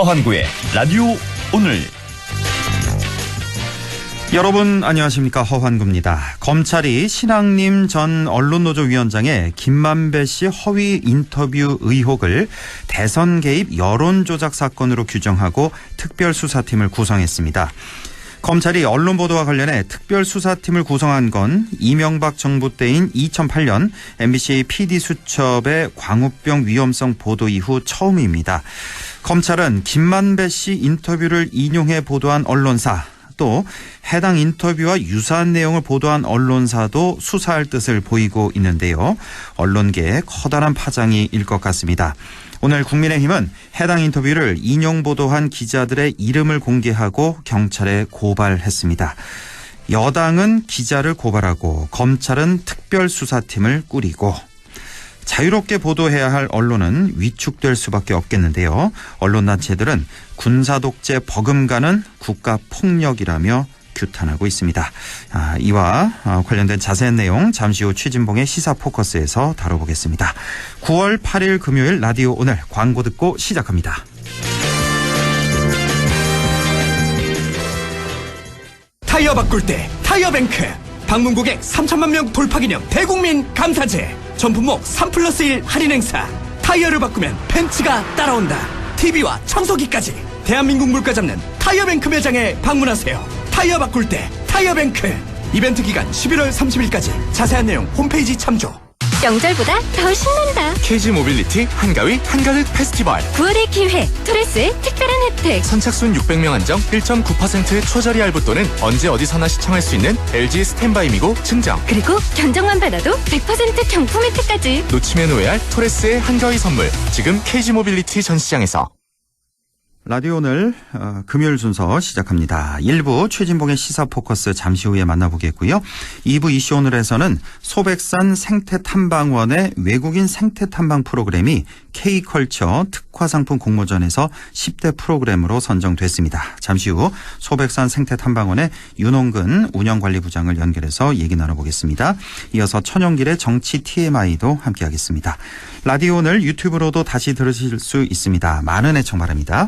허환구의 라디오 오늘. 여러분 안녕하십니까, 허환구입니다. 검찰이 신앙림 전 언론노조 위원장의 김만배 씨 허위 인터뷰 의혹을 대선 개입 여론조작 사건으로 규정하고 특별수사팀을 구성했습니다. 검찰이 언론 보도와 관련해 특별수사팀을 구성한 건 이명박 정부 때인 2008년 MBC PD수첩의 광우병 위험성 보도 이후 처음입니다. 검찰은 김만배 씨 인터뷰를 인용해 보도한 언론사, 또 해당 인터뷰와 유사한 내용을 보도한 언론사도 수사할 뜻을 보이고 있는데요. 언론계에 커다란 파장이 일 것 같습니다. 오늘 국민의힘은 해당 인터뷰를 인용 보도한 기자들의 이름을 공개하고 경찰에 고발했습니다. 여당은 기자를 고발하고 검찰은 특별수사팀을 꾸리고 자유롭게 보도해야 할 언론은 위축될 수밖에 없겠는데요. 언론단체들은 군사독재 버금가는 국가폭력이라며 규탄하고 있습니다. 이와 관련된 자세한 내용 잠시 후 최진봉의 시사포커스에서 다뤄보겠습니다. 9월 8일 금요일 라디오 오늘 광고 듣고 시작합니다. 타이어 바꿀 때 타이어뱅크 방문 고객 3천만 명 돌파 기념 대국민 감사제, 전품목 3+1 할인 행사, 타이어를 바꾸면 벤츠가 따라온다, TV와 청소기까지 대한민국 물가 잡는 타이어뱅크 매장에 방문하세요. 타이어 바꿀 때 타이어뱅크. 이벤트 기간 11월 30일까지. 자세한 내용 홈페이지 참조. 명절보다 더 신난다. KG 모빌리티 한가위 한가득 페스티벌. 9월의 기회, 토레스의 특별한 혜택. 선착순 600명 한정 1.9% 초저리 할부 또는 언제 어디서나 시청할 수 있는 LG 스탠바이미고 증정. 그리고 견적만 받아도 100% 경품 혜택까지. 놓치면 후회할 토레스의 한가위 선물. 지금 KG 모빌리티 전시장에서. 라디오 오늘 금요일 순서 시작합니다. 1부 최진봉의 시사포커스 잠시 후에 만나보겠고요. 2부 이슈 오늘에서는 소백산 생태탐방원의 외국인 생태탐방 프로그램이 K컬처 특화상품 공모전에서 10대 프로그램으로 선정됐습니다. 잠시 후 소백산 생태탐방원의 윤홍근 운영관리부장을 연결해서 얘기 나눠보겠습니다. 이어서 천용길의 정치 TMI도 함께하겠습니다. 라디오 오늘 유튜브로도 다시 들으실 수 있습니다. 많은 애청 바랍니다.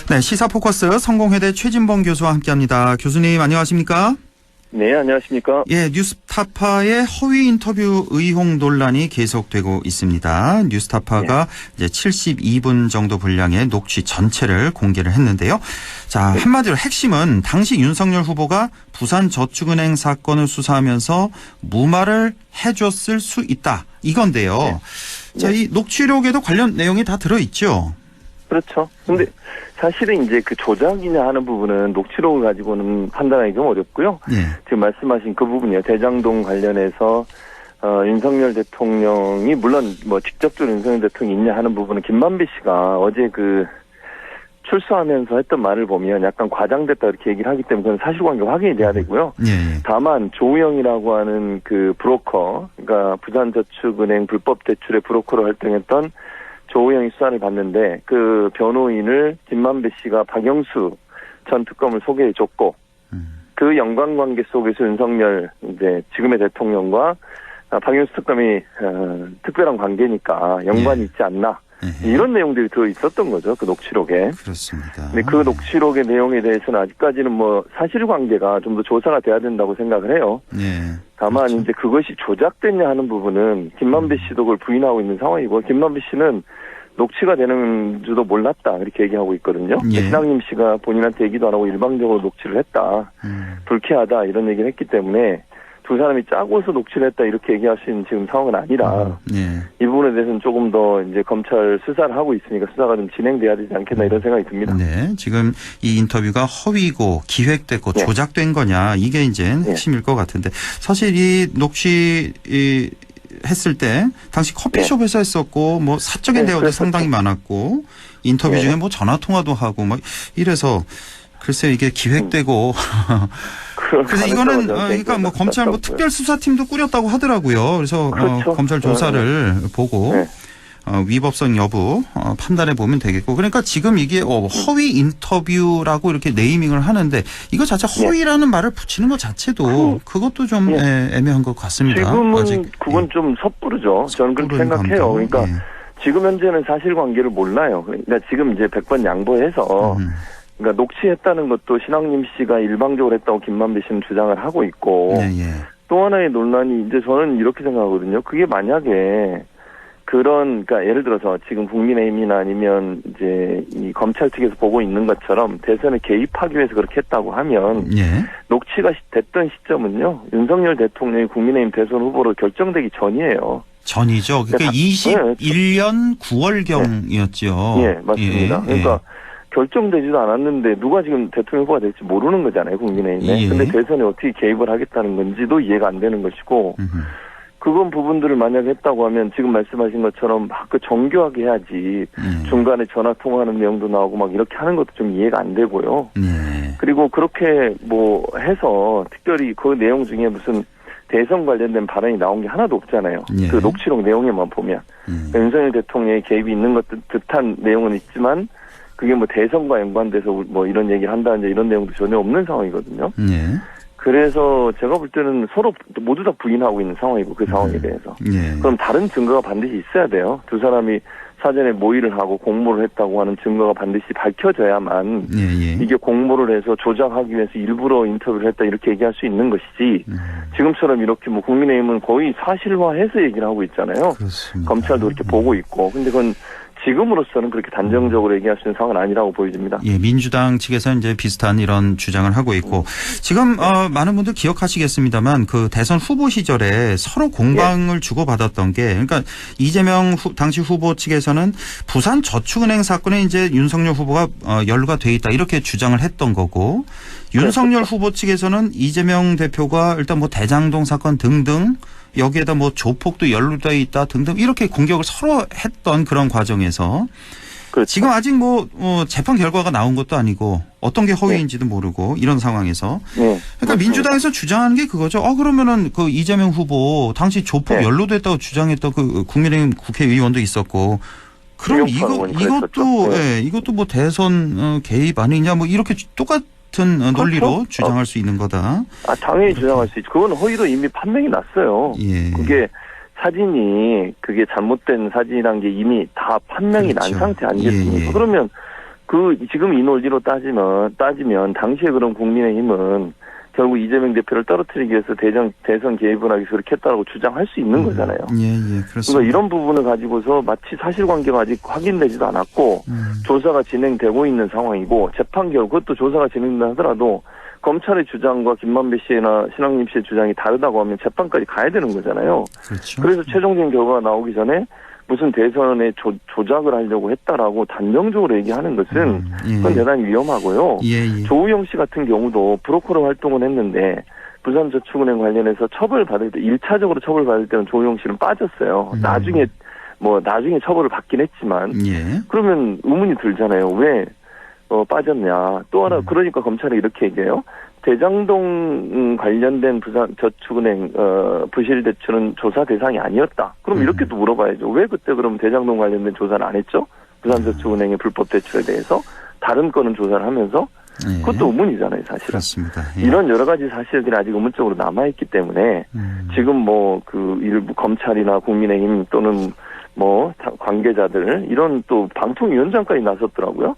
네, 시사포커스 성공회대 최진봉 교수와 함께합니다. 교수님 안녕하십니까? 네, 안녕하십니까? 예, 뉴스타파의 허위 인터뷰 의혹 논란이 계속되고 있습니다. 뉴스타파가 이제 72분 정도 분량의 녹취 전체를 공개를 했는데요. 자, 한마디로 핵심은 당시 윤석열 후보가 부산저축은행 사건을 수사하면서 무마를 해줬을 수 있다, 이건데요. 자, 이 녹취록에도 관련 내용이 다 들어있죠? 그렇죠. 근데 사실은 이제 그 조작이냐 하는 부분은 녹취록을 가지고는 판단하기 좀 어렵고요. 지금 말씀하신 그 부분이요. 대장동 관련해서 윤석열 대통령이 물론 뭐 직접적으로 윤석열 대통령이 있냐 하는 부분은 김만배 씨가 어제 그 출소하면서 했던 말을 보면 약간 과장됐다 이렇게 얘기를 하기 때문에 그건 사실관계가 확인이 돼야 되고요. 다만 조우영이라고 하는 그 브로커, 그러니까 부산저축은행 불법 대출의 브로커로 활동했던 조우영이 수사를 받는데 그 변호인을 김만배 씨가 박영수 전 특검을 소개해줬고 그 연관관계 속에서 윤석열 이제 지금의 대통령과 박영수 특검이 특별한 관계니까 연관이 있지 않나, 이런 내용들이 들어 있었던 거죠, 그 녹취록에. 그렇습니다. 근데 그 녹취록의 내용에 대해서는 아직까지는 뭐 사실관계가 좀 더 조사가 돼야 된다고 생각을 해요. 다만 그렇죠. 이제 그것이 조작됐냐 하는 부분은 김만배 씨도 그걸 부인하고 있는 상황이고, 김만배 씨는 녹취가 되는 줄도 몰랐다 이렇게 얘기하고 있거든요. 신앙림 씨가 본인한테 얘기도 안 하고 일방적으로 녹취를 했다, 불쾌하다 이런 얘기를 했기 때문에 두 사람이 짜고서 녹취를 했다 이렇게 얘기할 수 있는 지금 상황은 아니라 이 부분에 대해서는 조금 더 이제 검찰 수사를 하고 있으니까 수사가 좀 진행돼야 되지 않겠나 이런 생각이 듭니다. 네, 지금 이 인터뷰가 허위고 기획됐고 조작된 거냐, 이게 이제 핵심일 것 같은데, 사실 이 녹취 했을 때 당시 커피숍에서 했었고 뭐 사적인 대화도 상당히 많았고 인터뷰 중에 뭐 전화 통화도 하고 막 이래서 글쎄요, 이게 기획되고 그래서 이거는 그러니까 뭐 검찰 뭐 특별수사팀도 꾸렸다고 하더라고요. 그래서 그렇죠. 검찰 조사를 보고 위법성 여부 판단해 보면 되겠고 그러니까 지금 이게 허위 인터뷰라고 이렇게 네이밍을 하는데 이거 자체 허위라는 말을 붙이는 것 자체도 그것도 좀 애매한 것 같습니다. 지금은 아직, 그건 좀 섣부르죠. 저는 그렇게 생각해요. 감정. 그러니까 지금 현재는 사실관계를 몰라요. 그러니까 지금 이제 100번 양보해서 그러니까 녹취했다는 것도 신학님 씨가 일방적으로 했다고 김만배 씨는 주장을 하고 있고 또 하나의 논란이 이제 저는 이렇게 생각하거든요. 그게 만약에 그러니까 예를 들어서 지금 국민의힘이나 아니면 이제 이 검찰 측에서 보고 있는 것처럼 대선에 개입하기 위해서 그렇게 했다고 하면 녹취가 됐던 시점은요. 윤석열 대통령이 국민의힘 대선 후보로 결정되기 전이에요. 전이죠. 그러니까 21년 9월경이었죠. 예, 맞습니다. 그러니까 결정되지도 않았는데 누가 지금 대통령 후보가 될지 모르는 거잖아요. 국민의힘에. 근데 대선에 어떻게 개입을 하겠다는 건지도 이해가 안 되는 것이고 그건 부분들을 만약에 했다고 하면 지금 말씀하신 것처럼 막 그 정교하게 해야지 중간에 전화 통화하는 내용도 나오고 막 이렇게 하는 것도 좀 이해가 안 되고요. 그리고 그렇게 뭐 해서 특별히 그 내용 중에 무슨 대선 관련된 발언이 나온 게 하나도 없잖아요. 그 녹취록 내용에만 보면 그러니까 윤석열 대통령의 개입이 있는 것 듯한 내용은 있지만 그게 뭐 대선과 연관돼서 뭐 이런 얘기를 한다든지 이런 내용도 전혀 없는 상황이거든요. 그래서 제가 볼 때는 서로 모두 다 부인하고 있는 상황이고 그 상황에 대해서. 그럼 다른 증거가 반드시 있어야 돼요. 두 사람이 사전에 모의를 하고 공모를 했다고 하는 증거가 반드시 밝혀져야만 이게 공모를 해서 조작하기 위해서 일부러 인터뷰를 했다 이렇게 얘기할 수 있는 것이지 지금처럼 이렇게 뭐 국민의힘은 거의 사실화해서 얘기를 하고 있잖아요. 그렇습니다. 검찰도 그렇게 보고 있고. 근데 그건 지금으로서는 그렇게 단정적으로 얘기할 수 있는 상황은 아니라고 보여집니다. 예, 민주당 측에서 이제 비슷한 이런 주장을 하고 있고 지금 많은 분들 기억하시겠습니다만 그 대선 후보 시절에 서로 공방을 주고받았던 게 그러니까 이재명 당시 후보 측에서는 부산 저축은행 사건에 이제 윤석열 후보가 연루가 돼 있다 이렇게 주장을 했던 거고 윤석열 후보 측에서는 이재명 대표가 일단 뭐 대장동 사건 등등 여기에다 뭐 조폭도 연루되어 있다 등등 이렇게 공격을 서로 했던 그런 과정에서 그렇죠. 지금 아직 뭐 재판 결과가 나온 것도 아니고 어떤 게 허위인지도 모르고 이런 상황에서 그러니까 민주당에서 주장하는 게 그거죠. 그러면은 그 이재명 후보 당시 조폭 연루됐다고 주장했던 그 국민의힘 국회의원도 있었고 그럼 이것도 뭐 대선 개입 아니냐 뭐 이렇게 똑같은 논리로 그렇죠? 주장할 수 있는 거다. 당연히 주장할 수 있죠. 그건 허위로 이미 판명이 났어요. 그게 사진이 그게 잘못된 사진이란 게 이미 다 판명이 난 상태 아니겠습니까? 그러면 지금 이 논리로 따지면 당시에 그런 국민의힘은 결국 이재명 대표를 떨어뜨리기 위해서 대선 개입을 하기 위해서 그렇게 했다고 주장할 수 있는 거잖아요. 그렇습니다. 그러니까 이런 부분을 가지고서 마치 사실관계가 아직 확인되지도 않았고 조사가 진행되고 있는 상황이고 재판 결과 그것도 조사가 진행된다 하더라도 검찰의 주장과 김만배 씨나 신학님 씨의 주장이 다르다고 하면 재판까지 가야 되는 거잖아요. 그렇죠. 그래서 최종적인 결과가 나오기 전에 무슨 대선에 조작을 하려고 했다라고 단정적으로 얘기하는 것은 그건 대단히 위험하고요. 조우영 씨 같은 경우도 브로커로 활동을 했는데 부산저축은행 관련해서 처벌받을 때 1차적으로 처벌받을 때는 조우영 씨는 빠졌어요. 나중에 처벌을 받긴 했지만 그러면 의문이 들잖아요. 왜 빠졌냐. 또 하나 그러니까 검찰이 이렇게 얘기해요. 대장동 관련된 부산저축은행 부실 대출은 조사 대상이 아니었다. 그럼 이렇게도 물어봐야죠. 왜 그때 그럼 대장동 관련된 조사를 안 했죠? 부산저축은행의 불법 대출에 대해서 다른 건은 조사를 하면서 그것도 의문이잖아요, 사실은. 그렇습니다. 이런 여러 가지 사실들이 아직 의문적으로 남아있기 때문에 지금 뭐 그 일부 검찰이나 국민의힘 또는 뭐 관계자들 이런 또 방통위원장까지 나섰더라고요.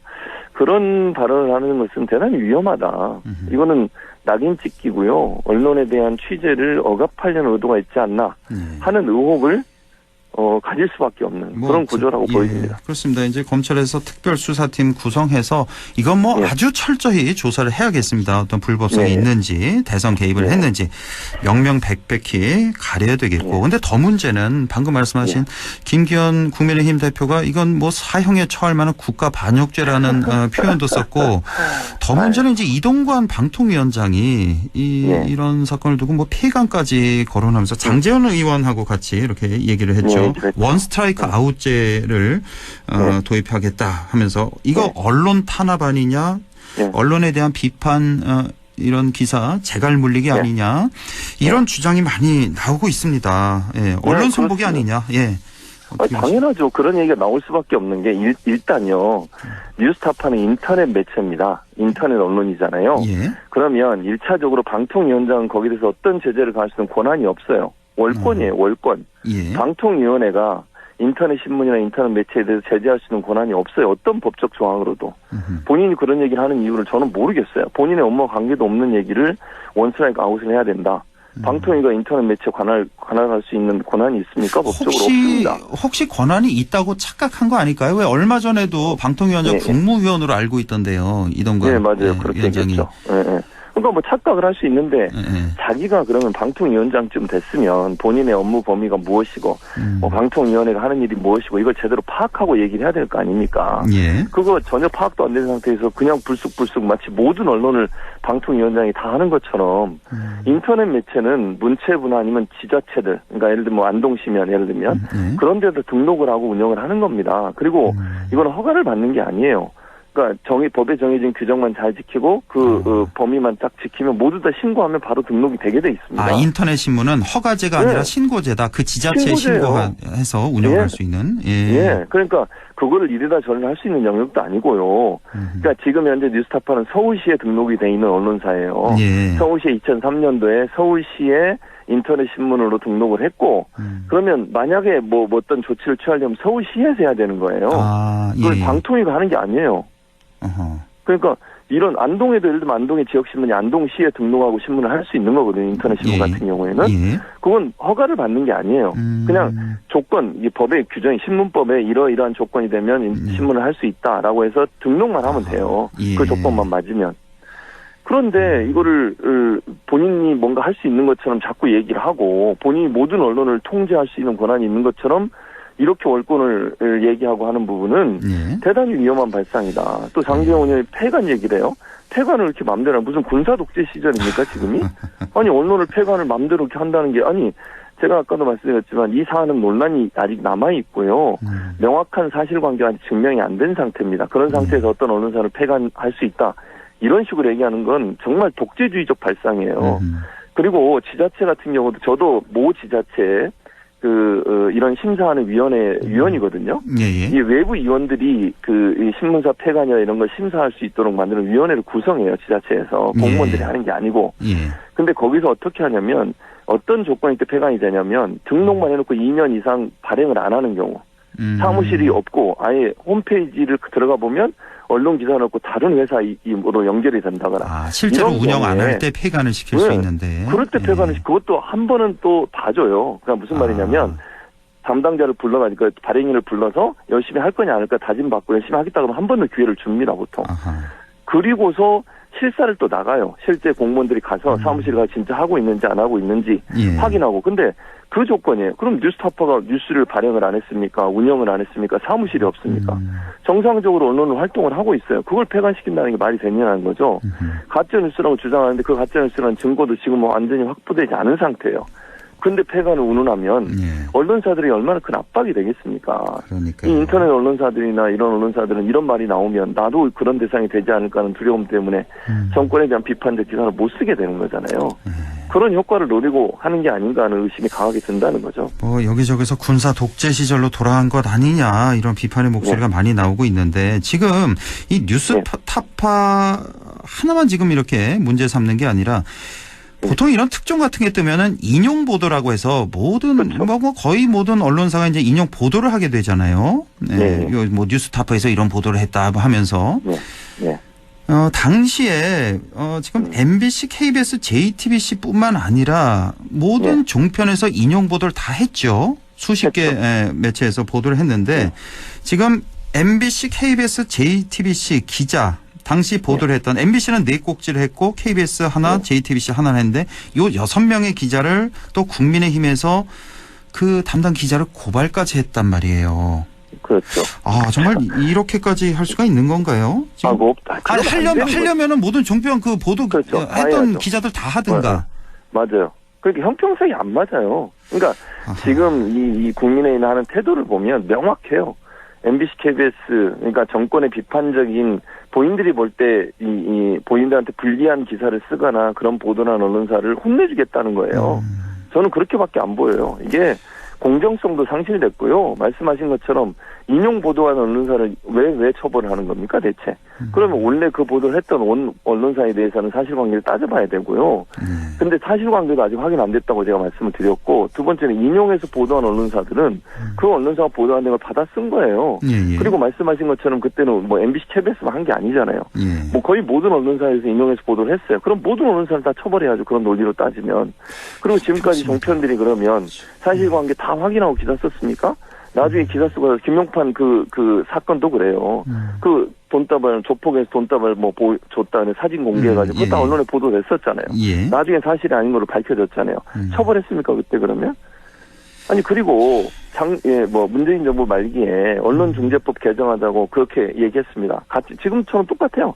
그런 발언을 하는 것은 대단히 위험하다. 이거는 낙인 찍기고요. 언론에 대한 취재를 억압하려는 의도가 있지 않나 하는 의혹을 가질 수밖에 없는 그런 구조라고 보입니다. 그렇습니다. 이제 검찰에서 특별수사팀 구성해서 이건 뭐 아주 철저히 조사를 해야겠습니다. 어떤 불법성이 있는지 대선 개입을 했는지 명명백백히 가려야 되겠고 근데 더 문제는 방금 말씀하신 김기현 국민의힘 대표가 이건 뭐 사형에 처할 만한 국가 반역죄라는 표현도 썼고 더 문제는 이제 이동관 방통위원장이 이런 사건을 두고 뭐 폐간까지 거론하면서 장제원 의원하고 같이 이렇게 얘기를 했죠. 원 스트라이크 아웃제를 도입하겠다 하면서 이거 언론 탄압 아니냐 언론에 대한 비판 이런 기사 재갈 물리기 아니냐 이런 주장이 많이 나오고 있습니다. 언론 손보기 아니냐. 당연하죠. 그런 얘기가 나올 수밖에 없는 게 일단요. 뉴스타파는 인터넷 매체입니다. 인터넷 언론이잖아요. 예. 그러면 1차적으로 방통위원장은 거기에 대해서 어떤 제재를 가할 수 있는 권한이 없어요. 월권이에요. 월권. 예. 방통위원회가 인터넷 신문이나 인터넷 매체에 대해서 제재할 수 있는 권한이 없어요. 어떤 법적 조항으로도. 본인이 그런 얘기를 하는 이유를 저는 모르겠어요. 본인의 업무와 관계도 없는 얘기를 원스트라이크 아웃을 해야 된다. 방통위가 인터넷 매체 관할할 수 있는 권한이 있습니까? 법적으로 없습니다. 혹시 권한이 있다고 착각한 거 아닐까요? 왜 얼마 전에도 방통위원장 국무위원으로 알고 있던데요. 이동관 네, 맞아요. 그렇게 얘기했죠. 네. 그러니까 뭐 착각을 할 수 있는데 자기가 그러면 방통위원장쯤 됐으면 본인의 업무 범위가 무엇이고 뭐 방통위원회가 하는 일이 무엇이고 이걸 제대로 파악하고 얘기를 해야 될 거 아닙니까? 예. 그거 전혀 파악도 안 된 상태에서 그냥 불쑥불쑥 마치 모든 언론을 방통위원장이 다 하는 것처럼 인터넷 매체는 문체부나 아니면 지자체들 그러니까 예를 들면 뭐 안동시면 예를 들면 그런 데도 등록을 하고 운영을 하는 겁니다. 그리고 이건 허가를 받는 게 아니에요. 그러니까 법에 정해진 규정만 잘 지키고 그 범위만 딱 지키면 모두 다 신고하면 바로 등록이 되게 돼 있습니다. 아, 인터넷 신문은 허가제가 아니라 신고제다. 그 지자체에 신고해서 운영할 수 있는. 예. 그러니까 그거를 이래다 저래다 할 수 있는 영역도 아니고요. 그러니까 지금 현재 뉴스타파는 서울시에 등록이 돼 있는 언론사예요. 예. 서울시에 2003년도에 서울시에 인터넷 신문으로 등록을 했고 그러면 만약에 뭐 어떤 조치를 취하려면 서울시에서 해야 되는 거예요. 아, 예. 그걸 방통위가 하는 게 아니에요. 그러니까 이런 안동에도 예를 들면 안동의 지역신문이 안동시에 등록하고 신문을 할 수 있는 거거든요. 인터넷 신문 같은 경우에는. 그건 허가를 받는 게 아니에요. 그냥 조건, 이 법의 규정이 신문법에 이러이러한 조건이 되면 신문을 할 수 있다라고 해서 등록만 하면 돼요. 그 조건만 맞으면. 그런데 이거를 본인이 뭔가 할 수 있는 것처럼 자꾸 얘기를 하고 본인이 모든 언론을 통제할 수 있는 권한이 있는 것처럼 이렇게 월권을 얘기하고 하는 부분은 대단히 위험한 발상이다. 또 장제원 의원이 폐관 얘기를 해요. 폐관을 이렇게 맘대로 무슨 군사 독재 시절입니까 지금이? 아니 언론을 폐관을 맘대로 이렇게 한다는 게 아니 제가 아까도 말씀드렸지만 이 사안은 논란이 아직 남아 있고요. 명확한 사실관계가 아직 증명이 안 된 상태입니다. 그런 상태에서 어떤 언론사를 폐관할 수 있다. 이런 식으로 얘기하는 건 정말 독재주의적 발상이에요. 그리고 지자체 같은 경우도 저도 모 지자체 이런 심사하는 위원이거든요. 이 외부 위원들이 이 신문사 폐관이나 이런 걸 심사할 수 있도록 만드는 위원회를 구성해요. 지자체에서 공무원들이 하는 게 아니고. 근데 거기서 어떻게 하냐면 어떤 조건일 때 폐관이 되냐면 등록만 해놓고 2년 이상 발행을 안 하는 경우. 사무실이 없고 아예 홈페이지를 들어가 보면 언론 기사를 넣고 다른 회사로 연결이 된다거나. 아, 실제로 운영 안 할 때 폐관을 시킬 수 있는데. 그럴 때 폐관을 그것도 한 번은 또 봐줘요. 그러니까 무슨 말이냐면 담당자를 불러가지고 발행인을 불러서 열심히 할 거냐 안 할 거냐 다짐받고 열심히 하겠다 그러면 한 번 더 기회를 줍니다 보통. 그리고서 실사를 또 나가요. 실제 공무원들이 가서 사무실에 가서 진짜 하고 있는지 안 하고 있는지 확인하고. 근데 그 조건이에요. 그럼 뉴스타파가 뉴스를 발행을 안 했습니까? 운영을 안 했습니까? 사무실이 없습니까? 정상적으로 언론은 활동을 하고 있어요. 그걸 폐관시킨다는 게 말이 되냐는 거죠. 가짜뉴스라고 주장하는데 그 가짜뉴스라는 증거도 지금 뭐 완전히 확보되지 않은 상태예요. 근데 폐관을 운운하면 언론사들이 얼마나 큰 압박이 되겠습니까? 그러니까요. 이 인터넷 언론사들이나 이런 언론사들은 이런 말이 나오면 나도 그런 대상이 되지 않을까 하는 두려움 때문에 정권에 대한 비판적 기사를 못 쓰게 되는 거잖아요. 그런 효과를 노리고 하는 게 아닌가 하는 의심이 강하게 든다는 거죠. 여기저기서 군사 독재 시절로 돌아간 것 아니냐 이런 비판의 목소리가 많이 나오고 있는데 지금 이 뉴스타파 하나만 지금 이렇게 문제 삼는 게 아니라 보통 이런 특종 같은 게 뜨면은 인용 보도라고 해서 모든 거의 모든 언론사가 이제 인용 보도를 하게 되잖아요. 뭐 뉴스타파에서 이런 보도를 했다 하면서. 당시에 지금 MBC, KBS, JTBC뿐만 아니라 모든 종편에서 인용 보도를 다 했죠. 수십 개 매체에서 보도를 했는데 지금 MBC, KBS, JTBC 기자 당시 보도를 했던 MBC는 4꼭지를 했고 KBS 하나, JTBC 하나를 했는데 요 6명의 기자를 또 국민의힘에서 그 담당 기자를 고발까지 했단 말이에요. 그렇죠. 아, 정말 이렇게까지 할 수가 있는 건가요? 하려면은 모든 종편 그 보도 했던 기자들 다 하든가. 맞아요. 그러니까 형평성이 안 맞아요. 그러니까 지금 이 국민의힘 하는 태도를 보면 명확해요. MBC, KBS, 그러니까 정권의 비판적인 본인들이 볼 때 이 본인들한테 불리한 기사를 쓰거나 그런 보도나 언론사를 혼내주겠다는 거예요. 저는 그렇게밖에 안 보여요. 이게 공정성도 상실됐고요. 말씀하신 것처럼 인용 보도한 언론사를 왜 처벌을 하는 겁니까 대체? 그러면 원래 그 보도를 했던 언론사에 대해서는 사실관계를 따져봐야 되고요. 근데 사실관계도 아직 확인 안 됐다고 제가 말씀을 드렸고, 두 번째는 인용해서 보도한 언론사들은 그 언론사가 보도한 내용을 받아 쓴 거예요. 예, 예. 그리고 말씀하신 것처럼 그때는 뭐 MBC, KBS만 한 게 아니잖아요. 예. 뭐 거의 모든 언론사에서 인용해서 보도를 했어요. 그럼 모든 언론사를 다 처벌해야죠. 그런 논리로 따지면. 그리고 지금까지 종편들이 그러면 사실관계 다 확인하고 기사 썼습니까? 나중에 기사 쓰고 김용판 그 사건도 그래요. 그 돈다발 조폭에서 돈다발 뭐 줬다는 사진 공개해가지고 그거 다 언론에 보도됐었잖아요. 예. 나중에 사실이 아닌 걸로 밝혀졌잖아요. 처벌했습니까 그때 그러면? 아니 그리고 문재인 정부 말기에 언론중재법 개정하자고 그렇게 얘기했습니다. 지금처럼 똑같아요.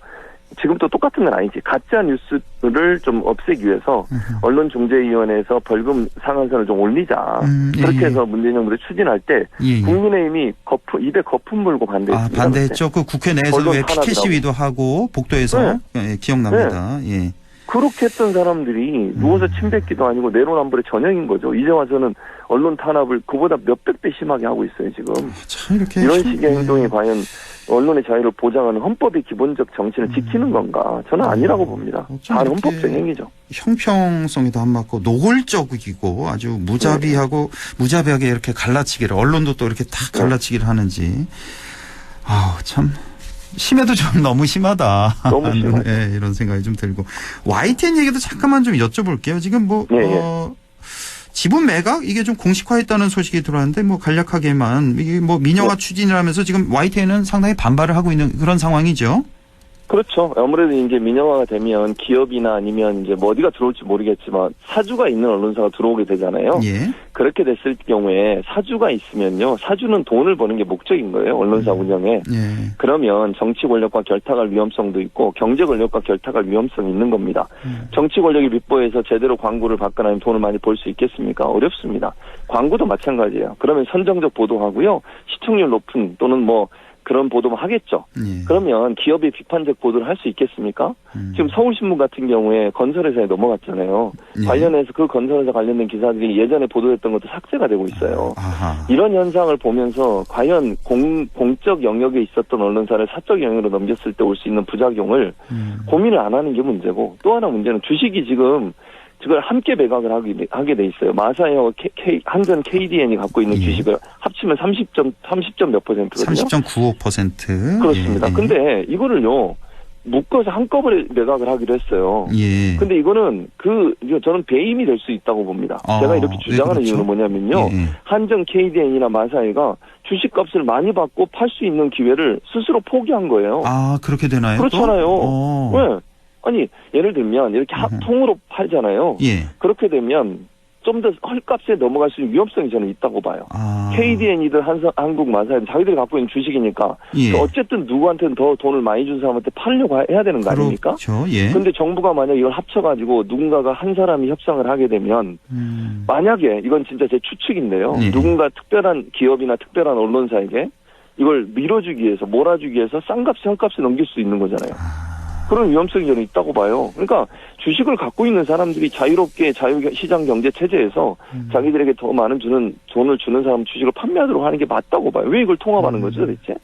지금도 똑같은 건 아니지. 가짜 뉴스를 좀 없애기 위해서 언론중재위원회에서 벌금 상한선을 좀 올리자. 그렇게 해서 문재인 정부를 추진할 때 국민의힘이 입에 거품 물고 반대했습니다. 반대했죠. 그 국회 내에서 왜 피켓 시위도 하고 복도에서 네. 기억납니다. 네. 예. 그렇게 했던 사람들이 누워서 침 뱉기도 아니고 내로남불의 전형인 거죠. 이제 와서는 언론 탄압을 그보다 몇백 배 심하게 하고 있어요 지금. 참 이렇게 이런 식의 행동이 과연 언론의 자유를 보장하는 헌법의 기본적 정신을 지키는 건가? 저는 아니라고 봅니다. 반헌법적 행위죠. 형평성에도 안 맞고 노골적이고 아주 무자비하게 이렇게 갈라치기를, 언론도 또 이렇게 다 갈라치기를 하는지. 참 심해도 좀 너무 심하다. 너무 심해. 네, 이런 생각이 좀 들고. YTN 얘기도 잠깐만 좀 여쭤볼게요. 지금 지분 매각 이게 좀 공식화했다는 소식이 들어왔는데 간략하게만 이게 민영화 추진이라면서 지금 YTN은 상당히 반발을 하고 있는 그런 상황이죠. 그렇죠. 아무래도 이제 민영화가 되면 기업이나 아니면 이제 어디가 들어올지 모르겠지만 사주가 있는 언론사가 들어오게 되잖아요. 예. 그렇게 됐을 경우에 사주가 있으면요. 사주는 돈을 버는 게 목적인 거예요. 언론사 운영에. 예. 그러면 정치 권력과 결탁할 위험성도 있고 경제 권력과 결탁할 위험성이 있는 겁니다. 정치 권력이 밉보해서 제대로 광고를 받거나 아니면 돈을 많이 벌 수 있겠습니까? 어렵습니다. 광고도 마찬가지예요. 그러면 선정적 보도하고요. 시청률 높은 또는 그런 보도만 하겠죠. 예. 그러면 기업의 비판적 보도를 할 수 있겠습니까? 지금 서울신문 같은 경우에 건설회사에 넘어갔잖아요. 예. 관련해서 그 건설회사 관련된 기사들이 예전에 보도했던 것도 삭제가 되고 있어요. 아하. 이런 현상을 보면서 과연 공적 영역에 있었던 언론사를 사적 영역으로 넘겼을 때 올 수 있는 부작용을 고민을 안 하는 게 문제고, 또 하나 문제는 주식이 지금 그걸 함께 매각을 하게 돼 있어요. 마사이와 한전 KDN이 갖고 있는 주식을 합치면 30점 몇 %거든요. 30.95%. 그렇습니다. 근데 이거를요 묶어서 한꺼번에 매각을 하기로 했어요. 예. 근데 이거는 저는 배임이 될 수 있다고 봅니다. 제가 이렇게 주장하는 그렇죠? 이유는 뭐냐면요. 예. 한전 KDN이나 마사이가 주식값을 많이 받고 팔 수 있는 기회를 스스로 포기한 거예요. 그렇게 되나요? 그렇잖아요. 왜? 아니 예를 들면 이렇게 통으로 팔잖아요. 예. 그렇게 되면 좀 더 헐값에 넘어갈 수 있는 위험성이 저는 있다고 봐요. KDN이든 한국마사이든 자기들이 갖고 있는 주식이니까 예. 어쨌든 누구한테는 더 돈을 많이 준 사람한테 팔려고 해야 되는 거 아닙니까? 그렇죠. 예. 근데 정부가 만약 이걸 합쳐가지고 누군가가 한 사람이 협상을 하게 되면 만약에 이건 진짜 제 추측인데요. 예. 누군가 특별한 기업이나 특별한 언론사에게 이걸 밀어주기 위해서 몰아주기 위해서 싼값에 헐값에 넘길 수 있는 거잖아요. 그런 위험성이 저는 있다고 봐요. 그러니까 주식을 갖고 있는 사람들이 자유롭게 자유시장 경제 체제에서 자기들에게 더 많은 돈을 주는 사람 주식을 판매하도록 하는 게 맞다고 봐요. 왜 이걸 통합하는 거죠, 도대체?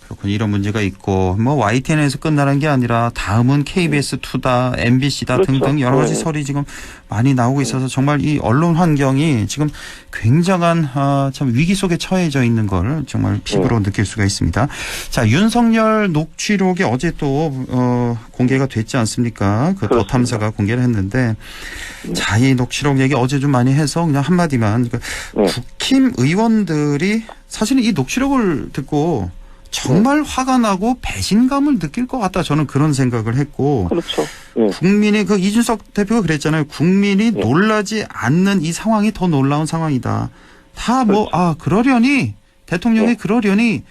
그렇군요. 이런 문제가 있고 YTN에서 끝나는 게 아니라 다음은 KBS2다, MBC다 그렇죠. 등등 여러 가지 설이 지금 많이 나오고 있어서 정말 이 언론 환경이 지금 굉장한 참 위기 속에 처해져 있는 걸 정말 피부로 느낄 수가 있습니다. 자, 윤석열 녹취록이 어제 또 공개가 됐지 않습니까? 그 더 탐사가 공개를 했는데 자, 이 녹취록 얘기 어제 좀 많이 해서 그냥 한마디만 국힘 의원들이 사실은 이 녹취록을 듣고 정말 화가 나고 배신감을 느낄 것 같다. 저는 그런 생각을 했고. 그렇죠. 국민이 이준석 대표가 그랬잖아요. 국민이 놀라지 않는 이 상황이 더 놀라운 상황이다. 다 그렇죠. 그러려니 대통령이 그러려니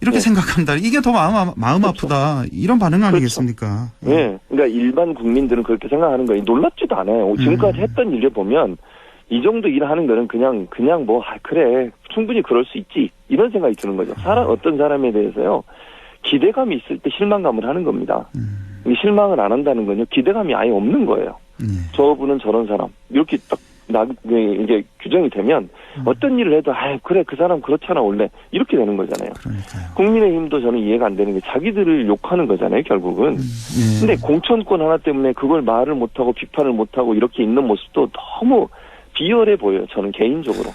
이렇게 생각한다. 이게 더 마음 그렇죠. 아프다. 이런 반응 아니겠습니까? 네. 그러니까 일반 국민들은 그렇게 생각하는 거예요. 놀랍지도 않아요. 지금까지 했던 일을 보면 이 정도 일하는 거는 그냥 그래 충분히 그럴 수 있지 이런 생각이 드는 거죠. 어떤 사람에 대해서요 기대감이 있을 때 실망감을 하는 겁니다. 실망을 안 한다는 건요 기대감이 아예 없는 거예요. 저분은 저런 사람 이렇게 딱 이제 규정이 되면 어떤 일을 해도 그래 그 사람 그렇잖아 원래 이렇게 되는 거잖아요. 그러니까요. 국민의힘도 저는 이해가 안 되는 게 자기들을 욕하는 거잖아요 결국은. 근데 공천권 하나 때문에 그걸 말을 못하고 비판을 못하고 이렇게 있는 모습도 너무 비열해 보여요. 저는 개인적으로.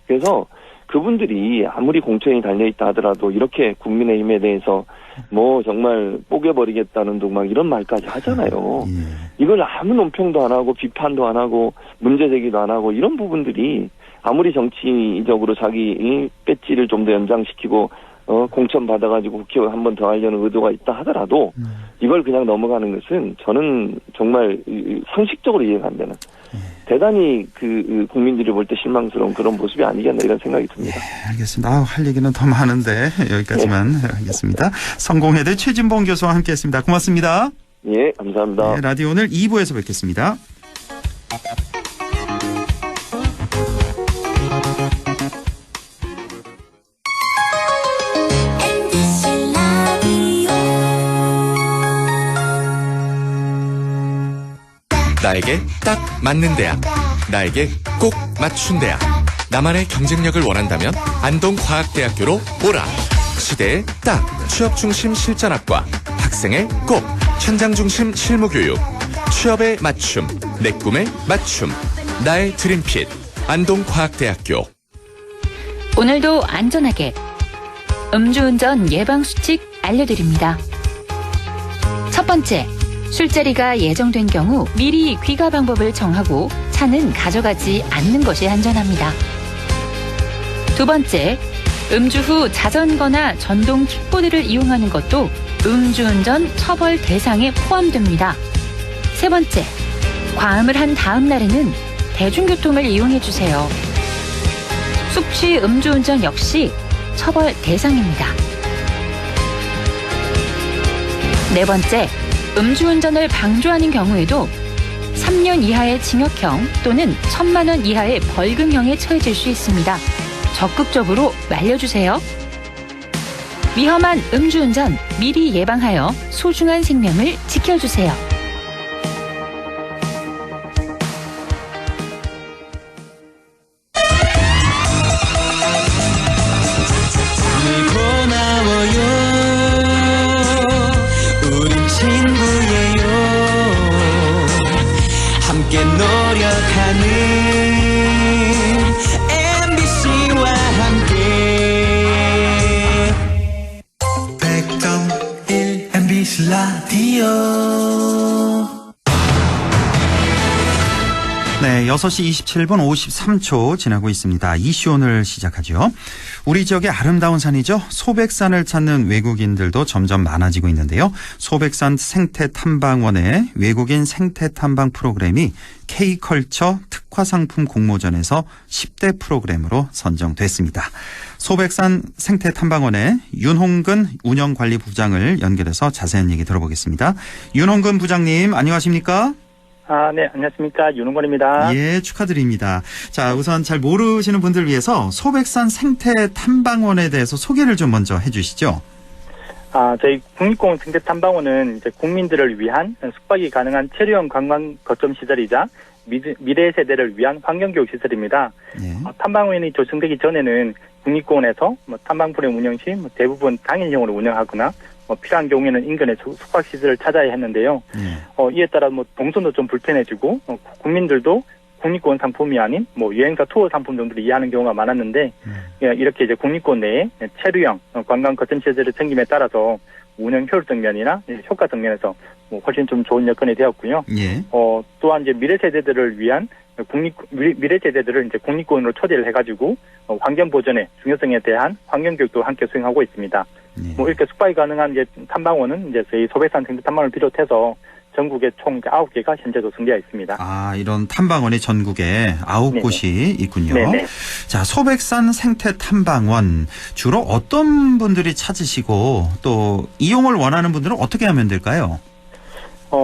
그래서 그분들이 아무리 공천이 달려있다 하더라도 이렇게 국민의힘에 대해서 뭐 정말 뽀개버리겠다는 둥 막 이런 말까지 하잖아요. 이걸 아무 논평도 안 하고 비판도 안 하고 문제 제기도 안 하고 이런 부분들이 아무리 정치적으로 자기 배지를 좀 더 연장시키고 공천 받아가지고 국회의원 한 번 더 하려는 의도가 있다 하더라도 이걸 그냥 넘어가는 것은 저는 정말 상식적으로 이해가 안 되는 대단히 그 국민들이 볼 때 실망스러운 그런 모습이 아니겠나 이런 생각이 듭니다. 네, 알겠습니다. 할 얘기는 더 많은데 여기까지만 하겠습니다. 성공회대 최진봉 교수와 함께했습니다. 고맙습니다. 예, 감사합니다. 네, 라디오 오늘 2부에서 뵙겠습니다. 나에게 딱 맞는 대학, 나에게 꼭 맞춘 대학. 나만의 경쟁력을 원한다면 안동과학대학교로 오라. 시대의 딱 취업 중심 실전학과, 학생의 꼭 현장 중심 실무교육, 취업의 맞춤, 내 꿈의 맞춤, 나의 드림핏 안동과학대학교. 오늘도 안전하게 음주운전 예방수칙 알려드립니다. 첫 번째, 술자리가 예정된 경우 미리 귀가 방법을 정하고 차는 가져가지 않는 것이 안전합니다. 두 번째, 음주 후 자전거나 전동 킥보드를 이용하는 것도 음주운전 처벌 대상에 포함됩니다. 세 번째, 과음을 한 다음 날에는 대중교통을 이용해주세요. 숙취 음주운전 역시 처벌 대상입니다. 네 번째, 음주운전을 방조하는 경우에도 3년 이하의 징역형 또는 1,000만 원 이하의 벌금형에 처해질 수 있습니다. 적극적으로 말려주세요. 위험한 음주운전 미리 예방하여 소중한 생명을 지켜주세요. 노력하는 MBC와 함께 100.1 MBC 라디오. 네, 6시 27분 53초 지나고 있습니다. 이슈 오늘 시작하죠. 우리 지역의 아름다운 산이죠. 소백산을 찾는 외국인들도 점점 많아지고 있는데요. 소백산 생태탐방원의 외국인 생태탐방 프로그램이 K컬처 특화상품 공모전에서 10대 프로그램으로 선정됐습니다. 소백산 생태탐방원의 윤홍근 운영관리부장을 연결해서 자세한 얘기 들어보겠습니다. 윤홍근 부장님, 안녕하십니까? 네, 안녕하십니까. 윤홍건입니다. 예, 축하드립니다. 자, 우선 잘 모르시는 분들을 위해서 소백산 생태탐방원에 대해서 소개를 좀 먼저 해주시죠. 저희 국립공원 생태탐방원은 이제 국민들을 위한 숙박이 가능한 체류형 관광 거점 시설이자 미래 세대를 위한 환경교육 시설입니다. 예. 탐방원이 조성되기 전에는 국립공원에서 탐방 프로그램 운영 시 대부분 당일형으로 운영하거나 필요한 경우에는 인근의 숙박시설을 찾아야 했는데요. 이에 따라 동선도 좀 불편해지고, 국민들도 국립공원 상품이 아닌 여행사 투어 상품 정도를 이해하는 경우가 많았는데, 이렇게 이제 국립공원 내에 체류형 관광 거점 시설이 생김에 따라서 운영 효율적 면이나 효과적 면에서 훨씬 좀 좋은 여건이 되었고요. 예. 또한 이제 미래 세대들을 위한 미래 세대들을 이제 국립공원으로 초대를 해가지고 환경 보전의 중요성에 대한 환경 교육도 함께 수행하고 있습니다. 이렇게 숙박이 가능한 이제 탐방원은 이제 저희 소백산 생태탐방을 비롯해서 전국에 총 9개가 현재 조성되어 있습니다. 이런 탐방원이 전국에 9곳이 있군요. 네네. 자, 소백산 생태탐방원 주로 어떤 분들이 찾으시고 또 이용을 원하는 분들은 어떻게 하면 될까요?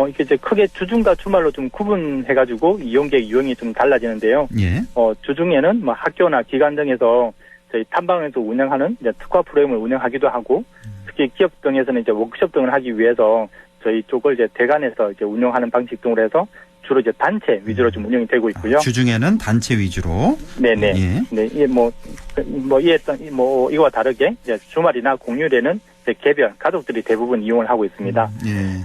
이게 이제 크게 주중과 주말로 좀 구분해가지고 이용객 유형이 좀 달라지는데요. 예. 주중에는 학교나 기관 등에서 저희 탐방에서 운영하는 이제 특화 프로그램을 운영하기도 하고, 특히 기업 등에서는 이제 워크숍 등을 하기 위해서 저희 쪽을 이제 대관에서 이제 운영하는 방식 등으로 해서 주로 이제 단체 위주로 좀 운영이 되고 있고요. 주중에는 단체 위주로. 네네. 예. 네, 이게 이거와 다르게 이제 주말이나 공휴일에는 이제 개별 가족들이 대부분 이용을 하고 있습니다. 예.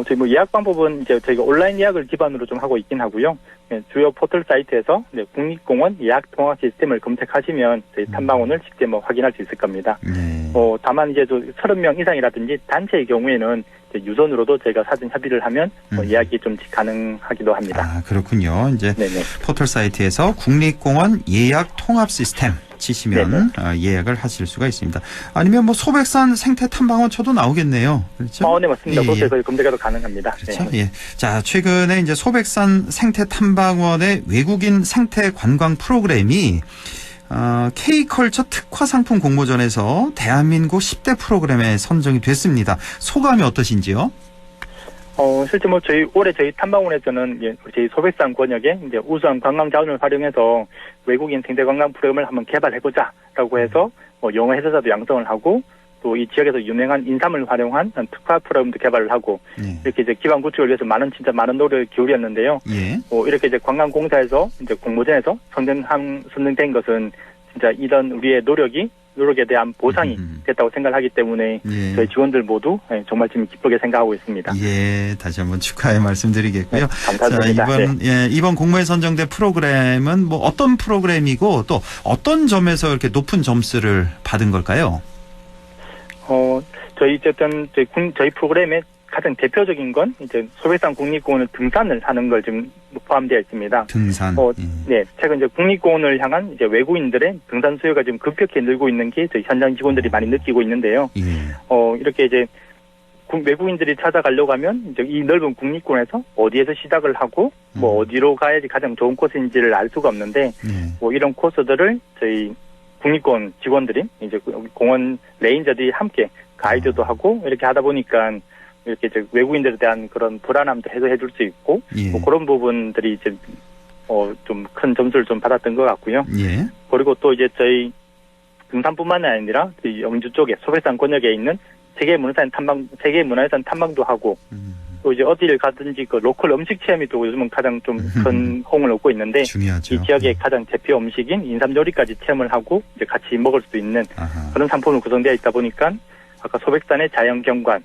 저희 예약 방법은 이제 저희가 온라인 예약을 기반으로 좀 하고 있긴 하고요. 네, 주요 포털 사이트에서 국립공원 예약 통합 시스템을 검색하시면 저희 탐방원을 직접 확인할 수 있을 겁니다. 네. 다만 이제 30명 이상이라든지 단체의 경우에는 이제 유선으로도 저희가 사전 협의를 하면 예약이 좀 가능하기도 합니다. 아, 그렇군요. 이제 네네. 포털 사이트에서 국립공원 예약 통합 시스템 치시면 예약을 하실 수가 있습니다. 아니면 소백산 생태 탐방원 쳐도 나오겠네요. 그렇죠? 네, 맞습니다. 예. 그것에서 검색해도 가능합니다. 그렇죠. 네. 예. 자, 최근에 이제 소백산 생태 탐방원의 외국인 생태 관광 프로그램이 K컬처 특화 상품 공모전에서 대한민국 10대 프로그램에 선정이 됐습니다. 소감이 어떠신지요? 실제 올해 저희 탐방원에서는 저희 소백산 권역에 이제 우수한 관광 자원을 활용해서 외국인 생태 관광 프로그램을 한번 개발해보자라고 해서 영어 해설자도 양성을 하고 또 이 지역에서 유명한 인삼을 활용한 특화 프로그램도 개발을 하고 이렇게 이제 기반 구축을 위해서 진짜 많은 노력을 기울였는데요. 예. 이렇게 이제 관광공사에서 이제 공모전에서 선정된 것은 진짜 이런 우리의 노력에 대한 보상이 됐다고 생각하기 때문에 저희 직원들 모두 정말 지금 기쁘게 생각하고 있습니다. 예, 다시 한번 축하의 말씀드리겠고요. 네, 감사드립니다. 자, 이번 공모에 선정된 프로그램은 어떤 프로그램이고 또 어떤 점에서 이렇게 높은 점수를 받은 걸까요? 저희 프로그램의 가장 대표적인 건 이제 소백산 국립공원을 등산을 하는 걸 지금 포함되어 있습니다. 등산. 네, 최근 이제 국립공원을 향한 이제 외국인들의 등산 수요가 지금 급격히 늘고 있는 게 저희 현장 직원들이 많이 느끼고 있는데요. 예. 이렇게 이제 외국인들이 찾아가려고 하면 이제 이 넓은 국립공원에서 어디에서 시작을 하고 어디로 가야지 가장 좋은 코스인지를 알 수가 없는데 이런 코스들을 저희 국립공원 직원들이 이제 공원 레인저들이 함께 가이드도 하고 이렇게 하다 보니까 이렇게 이제 외국인들에 대한 그런 불안함도 해소해 줄 수 있고 그런 부분들이 이제 좀 큰 점수를 좀 받았던 것 같고요. 예. 그리고 또 이제 저희 등산뿐만 아니라 영주 쪽에 소백산 권역에 있는 세계문화유산 탐방도 하고 또 이제 어디를 가든지 그 로컬 음식 체험이 또 요즘은 가장 좀 큰 호응을 얻고 있는데 중요하죠. 이 지역의 가장 대표 음식인 인삼 요리까지 체험을 하고 이제 같이 먹을 수 있는 그런 상품으로 구성되어 있다 보니까 아까 소백산의 자연경관,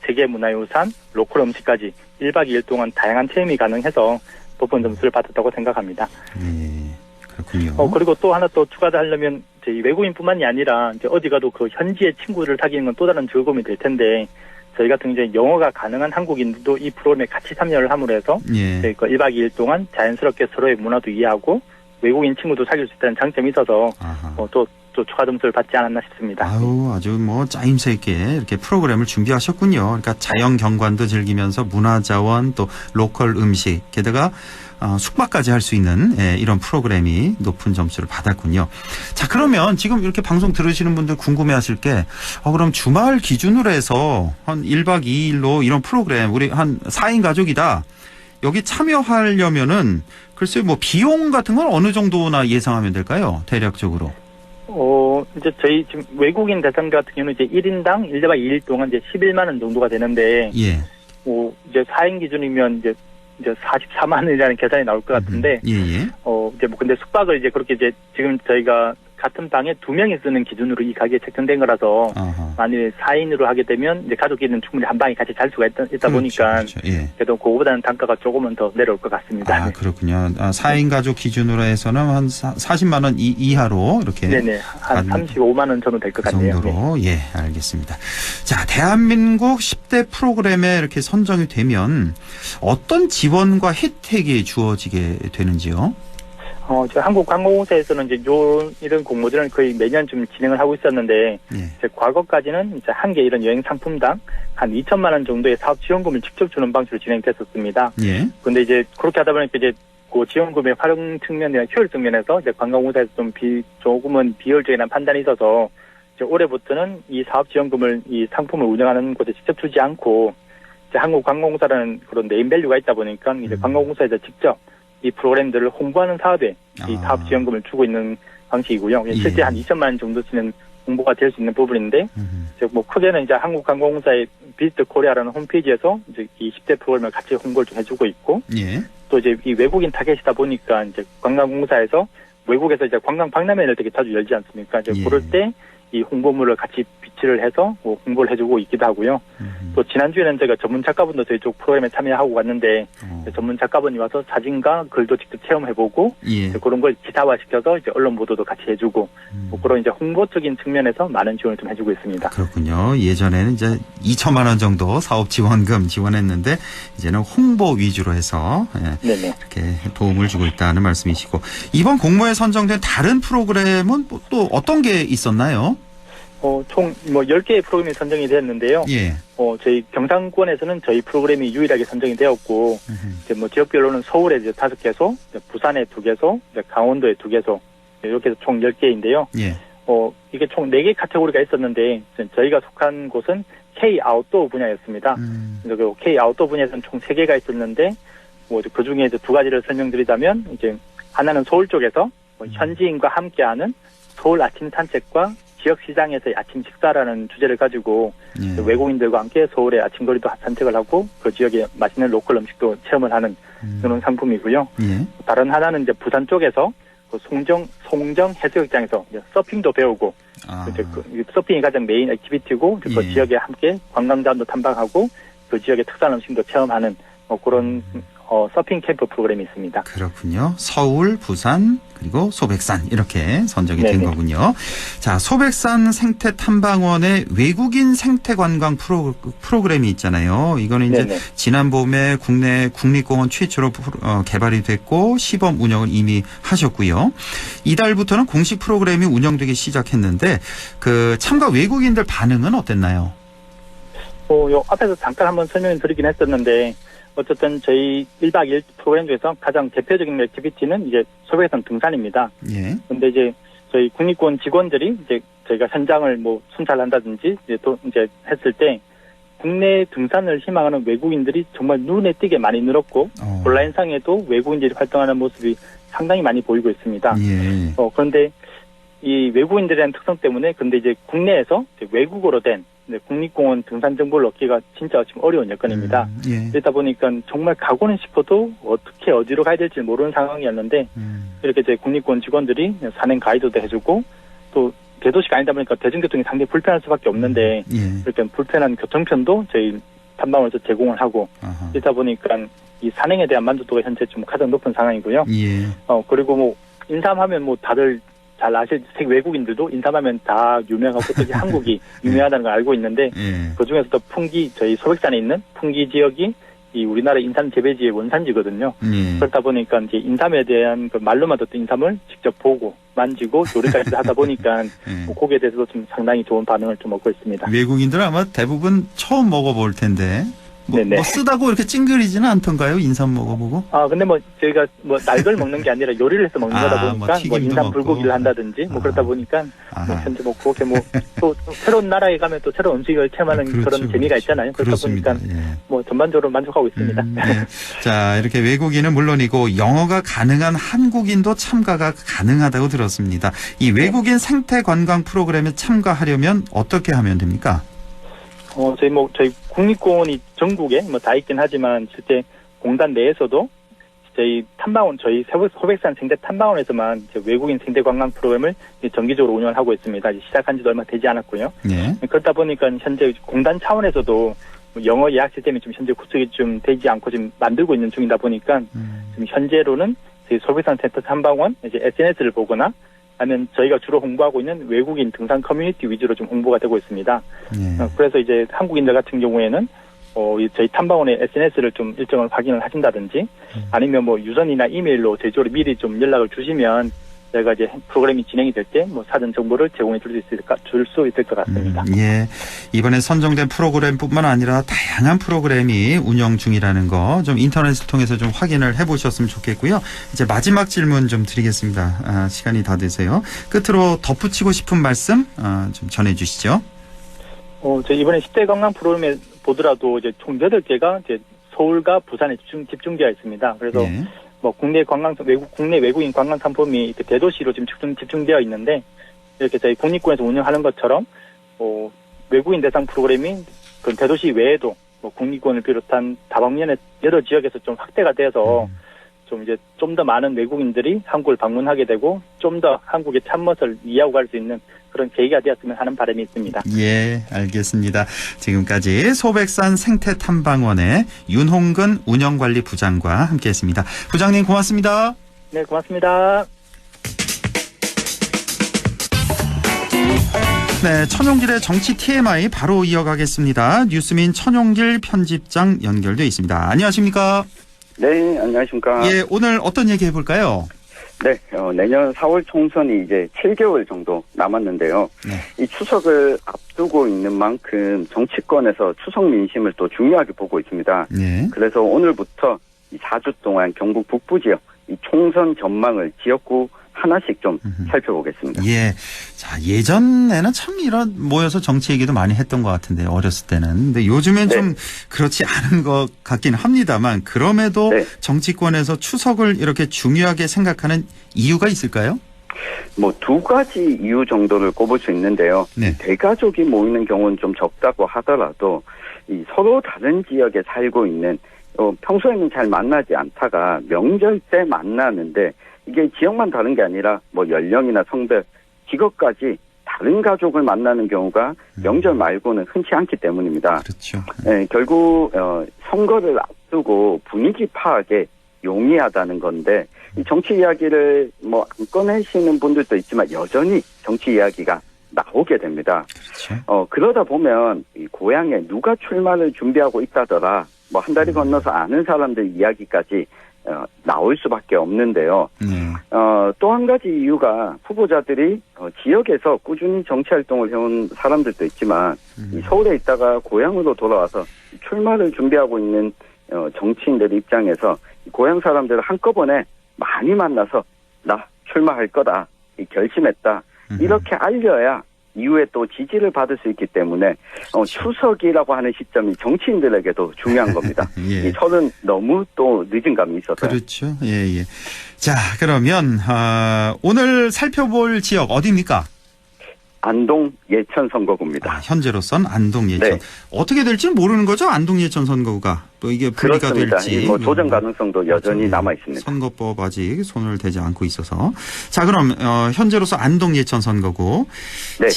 세계문화유산, 로컬 음식까지 1박 2일 동안 다양한 체험이 가능해서 높은 점수를 받았다고 생각합니다. 네, 그렇군요. 그리고 또 하나 또 추가하려면 저희 외국인뿐만이 아니라 이제 어디 가도 그 현지의 친구를 사귀는 건 또 다른 즐거움이 될 텐데 저희 같은 이제 영어가 가능한 한국인들도 이 프로그램에 같이 참여를 함으로 해서 저희 그 1박 2일 동안 자연스럽게 서로의 문화도 이해하고 외국인 친구도 사귈 수 있다는 장점이 있어서 또 추가 점수를 받지 않았나 싶습니다. 아주 짜임새 있게 이렇게 프로그램을 준비하셨군요. 그러니까 자연 경관도 즐기면서 문화자원 또 로컬 음식 게다가 숙박까지 할 수 있는 이런 프로그램이 높은 점수를 받았군요. 자, 그러면 지금 이렇게 방송 들으시는 분들 궁금해하실 게 그럼 주말 기준으로 해서 한 1박 2일로 이런 프로그램 우리 한 4인 가족이다. 여기 참여하려면은 글쎄요 비용 같은 건 어느 정도나 예상하면 될까요? 대략적으로. 이제 저희 지금 외국인 대상 같은 경우는 이제 1인당 1박 2일 동안 이제 11만 원 정도가 되는데, 이제 4인 기준이면 이제 44만 원이라는 계산이 나올 것 같은데, 이제 근데 숙박을 이제 그렇게 이제 지금 저희가 같은 방에 2명이 쓰는 기준으로 이 가격이 책정된 거라서 만약에 4인으로 하게 되면 이제 가족끼리는 충분히 한 방에 같이 잘 수가 있다 보니까 그래도 그거보다는 단가가 조금은 더 내려올 것 같습니다. 그렇군요. 4인 가족 기준으로 해서는 한 40만 원 이하로 이렇게 네네 한 35만 원 정도 될 것 같네요. 정도로 알겠습니다. 자, 대한민국 10대 프로그램에 이렇게 선정이 되면 어떤 지원과 혜택이 주어지게 되는지요? 한국관광공사에서는 이제 이런 공모전을 거의 매년 좀 진행을 하고 있었는데, 이제 과거까지는 이제 한 개 이런 여행 상품당 한 2천만 원 정도의 사업 지원금을 직접 주는 방식으로 진행됐었습니다. 근데 이제 그렇게 하다 보니까 이제 그 지원금의 활용 측면이나 효율 면에서 이제 관광공사에서 조금은 비효율적인 판단이 있어서 이제 올해부터는 이 사업 지원금을 이 상품을 운영하는 곳에 직접 주지 않고 이제 한국관광공사라는 그런 네임밸류가 있다 보니까 이제 관광공사에서 직접 이 프로그램들을 홍보하는 사업에 이 사업 지원금을 주고 있는 방식이고요. 실제 한 2천만 원 정도 치는 홍보가 될 수 있는 부분인데, 이제 뭐 크게는 이제 한국관광공사의 비지트 코리아라는 홈페이지에서 이제 이 10대 프로그램을 같이 홍보를 좀 해주고 있고, 예. 또 이제 이 외국인 타겟이다 보니까 이제 관광공사에서 외국에서 이제 관광 박람회를 되게 자주 열지 않습니까? 이제 예. 그럴 때 이 홍보물을 같이 비치를 해서 뭐 홍보를 해주고 있기도 하고요. 또 지난주에는 제가 전문 작가분도 저희 쪽 프로그램에 참여하고 왔는데 전문 작가분이 와서 사진과 글도 직접 체험해보고 예. 그런 걸 기사화시켜서 이제 언론 보도도 같이 해주고 뭐 그런 이제 홍보적인 측면에서 많은 지원을 좀 해주고 있습니다. 그렇군요. 예전에는 이제 2천만 원 정도 사업 지원금 지원했는데 이제는 홍보 위주로 해서 네네. 이렇게 도움을 주고 있다는 말씀이시고 이번 공모에 선정된 다른 프로그램은 또 어떤 게 있었나요? 총 뭐 10개의 프로그램이 선정이 되었는데요. 예. 저희 경상권에서는 저희 프로그램이 유일하게 선정이 되었고, 이제 뭐 지역별로는 서울에 이제 5개소, 부산에 2개소, 강원도에 2개소, 이렇게 해서 총 10개인데요. 예. 이게 총 4개 카테고리가 있었는데, 저희가 속한 곳은 K 아웃도어 분야였습니다. 그래서 K 아웃도어 분야에서는 총 3개가 있었는데, 뭐 그 중에 이제 2가지를 설명드리자면, 이제 하나는 서울 쪽에서 현지인과 함께하는 서울 아침 산책과 지역 시장에서의 아침 식사라는 주제를 가지고 외국인들과 함께 서울의 아침거리도 산책을 하고 그 지역의 맛있는 로컬 음식도 체험을 하는 그런 상품이고요. 예. 다른 하나는 이제 부산 쪽에서 그 송정 해수욕장에서 이제 서핑도 배우고 이제 그 서핑이 가장 메인 액티비티고 그 지역에 함께 관광자도 탐방하고 그 지역의 특산 음식도 체험하는 그런 서핑 캠프 프로그램이 있습니다. 그렇군요. 서울, 부산, 그리고 소백산 이렇게 선정이 된 거군요. 자, 소백산 생태탐방원의 외국인 생태관광 프로그램이 있잖아요. 이거는 이제 지난 봄에 국내 국립공원 최초로 개발이 됐고 시범 운영을 이미 하셨고요. 이달부터는 공식 프로그램이 운영되기 시작했는데 그 참가 외국인들 반응은 어땠나요? 요 앞에서 잠깐 한번 설명을 드리긴 했었는데 어쨌든 저희 1박 2일 프로그램 중에서 가장 대표적인 액티비티는 이제 소백산 등산입니다. 예. 근데 이제 저희 국립공원 직원들이 이제 저희가 현장을 뭐 순찰한다든지 이제 했을 때 국내 등산을 희망하는 외국인들이 정말 눈에 띄게 많이 늘었고 온라인상에도 외국인들이 활동하는 모습이 상당히 많이 보이고 있습니다. 예. 그런데 이 외국인들에 대한 특성 때문에 근데 이제 국내에서 이제 외국어로 된 국립공원 등산 정보를 얻기가 진짜 지금 어려운 여건입니다. 예. 그러다 보니까 정말 가고는 싶어도 어떻게 어디로 가야 될지 모르는 상황이었는데 이렇게 이제 국립공원 직원들이 산행 가이드도 해주고 또 대도시가 아니다 보니까 대중교통이 상당히 불편할 수밖에 없는데 이렇게 불편한 교통편도 저희 탐방원에서 제공을 하고 그러다 보니까 이 산행에 대한 만족도가 현재 좀 가장 높은 상황이고요. 예. 그리고 뭐 인삼하면 뭐 다들 잘 아실 세계 외국인들도 인삼하면 다 유명하고 특히 한국이 유명하다는 걸 알고 있는데 그 중에서도 풍기 저희 소백산에 있는 풍기 지역이 이 우리나라 인삼 재배지의 원산지거든요. 그렇다 보니까 이제 인삼에 대한 그 말로만 듣던 인삼을 직접 보고 만지고 요리까지 하다 보니까 거기에 대해서도 좀 상당히 좋은 반응을 좀 얻고 있습니다. 외국인들은 아마 대부분 처음 먹어볼 텐데. 뭐 쓰다고 이렇게 찡그리지는 않던가요? 인삼 먹어보고? 근데 뭐 저희가 뭐 날걸 먹는 게 아니라 요리를 해서 먹는 거다 보니까 뭐 인삼 불고기를 한다든지 뭐 그렇다 보니까 뭐 현재 뭐 그렇게 뭐 또 새로운 나라에 가면 또 새로운 음식을 체험하는 그런 재미가 있잖아요. 그렇다 보니까 뭐 전반적으로 만족하고 있습니다. 자, 이렇게 외국인은 물론이고 영어가 가능한 한국인도 참가가 가능하다고 들었습니다. 이 외국인 생태 관광 프로그램에 참가하려면 어떻게 하면 됩니까? 저희 국립공원이 전국에 뭐 다 있긴 하지만 실제 공단 내에서도 저희 탐방원, 저희 소백산 생태 탐방원에서만 외국인 생태 관광 프로그램을 정기적으로 운영을 하고 있습니다. 시작한 지도 얼마 되지 않았고요. 그렇다 보니까 현재 공단 차원에서도 영어 예약 시스템이 좀 현재 구축이 좀 되지 않고 지금 만들고 있는 중이다 보니까 지금 현재로는 저희 소백산 생태 탐방원 이제 SNS를 보거나 아니면 저희가 주로 홍보하고 있는 외국인 등산 커뮤니티 위주로 좀 홍보가 되고 있습니다. 그래서 이제 한국인들 같은 경우에는 저희 탐방원의 SNS를 좀 일정을 확인을 하신다든지 아니면 뭐 유선이나 이메일로 저희 쪽으로 미리 좀 연락을 주시면 저희가 이제 프로그램이 진행이 될 때 뭐 사전 정보를 제공해 줄 수 있을 것 같습니다. 예. 이번에 선정된 프로그램뿐만 아니라 다양한 프로그램이 운영 중이라는 거 좀 인터넷을 통해서 좀 확인을 해 보셨으면 좋겠고요. 이제 마지막 질문 좀 드리겠습니다. 시간이 다 되세요. 끝으로 덧붙이고 싶은 말씀 좀 전해 주시죠. 저희 이번에 10대 관광 프로그램에 보더라도 이제 총 8개가 이제 서울과 부산에 집중되어 있습니다. 그래서 뭐 국내 외국인 관광 상품이 대도시로 지금 집중되어 있는데 이렇게 저희 국립공원에서 운영하는 것처럼 외국인 대상 프로그램이 그 대도시 외에도 뭐 국립공원을 비롯한 다방면의 여러 지역에서 좀 확대가 돼서 좀 더 많은 외국인들이 한국을 방문하게 되고 좀 더 한국의 참멋을 이해하고 갈 수 있는 그런 계기가 되었으면 하는 바람이 있습니다. 예, 알겠습니다. 지금까지 소백산 생태탐방원의 윤홍근 운영관리부장과 함께했습니다. 부장님 고맙습니다. 네, 고맙습니다. 네, 천용길의 정치 TMI 바로 이어가겠습니다. 뉴스민 천용길 편집장 연결돼 있습니다. 안녕하십니까? 네, 안녕하십니까? 예, 오늘 어떤 얘기 해볼까요? 네, 내년 4월 총선이 이제 7개월 정도 남았는데요. 네. 이 추석을 앞두고 있는 만큼 정치권에서 추석 민심을 또 중요하게 보고 있습니다. 네. 그래서 오늘부터 이 4주 동안 경북 북부 지역 이 총선 전망을 지역구 하나씩 좀 살펴보겠습니다. 예. 자, 예전에는 참 이런 모여서 정치 얘기도 많이 했던 것 같은데, 어렸을 때는. 근데 요즘엔 네. 좀 그렇지 않은 것 같긴 합니다만, 그럼에도 네. 정치권에서 추석을 이렇게 중요하게 생각하는 이유가 있을까요? 뭐 두 가지 이유 정도를 꼽을 수 있는데요. 네. 대가족이 모이는 경우는 좀 적다고 하더라도 이 서로 다른 지역에 살고 있는 평소에는 잘 만나지 않다가 명절 때 만나는데 이게 지역만 다른 게 아니라 뭐 연령이나 성별, 직업까지 다른 가족을 만나는 경우가 명절 말고는 흔치 않기 때문입니다. 그렇죠. 네, 결국 선거를 앞두고 분위기 파악에 용이하다는 건데 이 정치 이야기를 뭐 안 꺼내시는 분들도 있지만 여전히 정치 이야기가 나오게 됩니다. 그렇죠. 그러다 보면 이 고향에 누가 출마를 준비하고 있다더라, 뭐 한 다리 건너서 아는 사람들 이야기까지 나올 수밖에 없는데요. 또 한 가지 이유가 후보자들이 지역에서 꾸준히 정치활동을 해온 사람들도 있지만 이 서울에 있다가 고향으로 돌아와서 출마를 준비하고 있는 정치인들 입장에서 고향 사람들을 한꺼번에 많이 만나서 나 출마할 거다, 결심했다, 이렇게 알려야 이후에 또 지지를 받을 수 있기 때문에 추석이라고 하는 시점이 정치인들에게도 중요한 겁니다. 예. 이 설은 너무 또 늦은 감이 있어서. 그렇죠. 예, 예. 자, 그러면 오늘 살펴볼 지역 어디입니까? 안동 예천 선거구입니다. 현재로선 안동 예천. 네. 어떻게 될지 모르는 거죠? 안동 예천 선거구가. 또 이게 분리가 그렇습니다. 될지. 뭐 조정 가능성도 여전히 남아 있습니다. 선거법 아직 손을 대지 않고 있어서. 자, 그럼 현재로서 안동 예천 선거구. 네.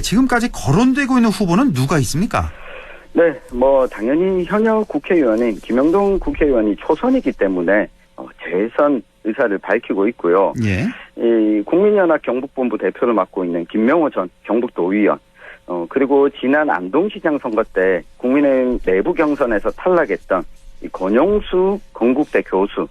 지금까지 거론되고 있는 후보는 누가 있습니까? 네, 뭐 당연히 현역 국회의원인 김영동 국회의원이 초선이기 때문에 재선 의사를 밝히고 있고요. 예. 이 국민연합 경북본부 대표를 맡고 있는 김명호 전 경북도의원, 그리고 지난 안동시장 선거 때 국민의힘 내부 경선에서 탈락했던 이 권영수 건국대 교수,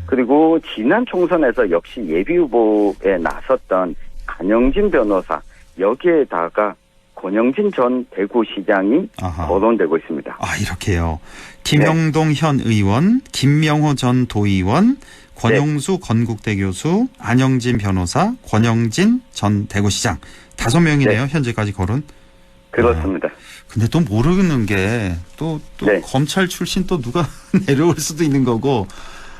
그리고 지난 총선에서 역시 예비후보에 나섰던 안영진 변호사, 여기에다가 권영진 전 대구시장이 거론되고 있습니다. 아, 이렇게요. 김영동 현 의원, 김명호 전 도의원, 권영수 건국대 교수, 안영진 변호사, 권영진 전 대구시장. 5명이네요. 네. 현재까지 거론. 그렇습니다. 근데 또 모르는 게 또 네. 검찰 출신 또 누가 내려올 수도 있는 거고.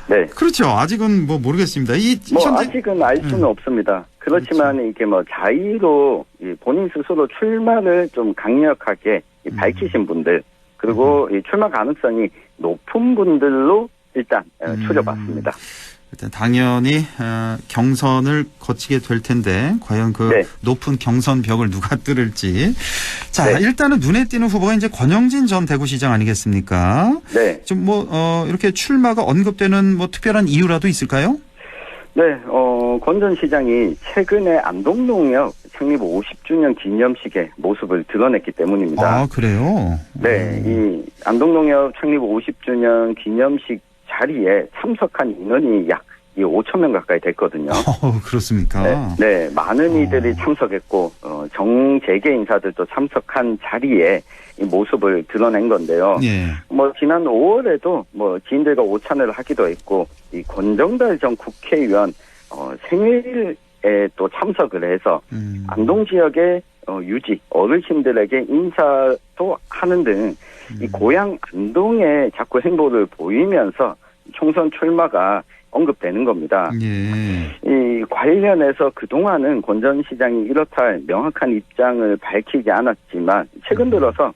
네. 그렇죠. 아직은 뭐 모르겠습니다. 아직은 알 수는 없습니다. 그렇지만 그렇죠. 이게 뭐 자의로 본인 스스로 출마를 좀 강력하게 밝히신 분들, 그리고 이 출마 가능성이 높은 분들로 일단 추려봤습니다. 일단 당연히 경선을 거치게 될 텐데 과연 그 네. 높은 경선 벽을 누가 뚫을지. 자, 네. 일단은 눈에 띄는 후보가 이제 권영진 전 대구시장 아니겠습니까? 네. 좀 이렇게 출마가 언급되는 뭐 특별한 이유라도 있을까요? 네, 권 전 시장이 최근에 안동농협 창립 50주년 기념식의 모습을 드러냈기 때문입니다. 아, 그래요? 네, 이 안동농협 창립 50주년 기념식 자리에 참석한 인원이 약 5,000명 가까이 됐거든요. 그렇습니까? 네, 많은 이들이 참석했고 정재계 인사들도 참석한 자리에 이 모습을 드러낸 건데요. 예. 뭐 지난 5월에도 뭐 지인들과 오찬을 하기도 했고 이 권정달 전 국회의원 생일에 또 참석을 해서 안동 지역의 유지 어르신들에게 인사도 하는 등 이 고향 안동의 자꾸 행보를 보이면서 총선 출마가 언급되는 겁니다. 예. 이 관련해서 그동안은 권 전 시장이 이렇다 할 명확한 입장을 밝히지 않았지만 최근 들어서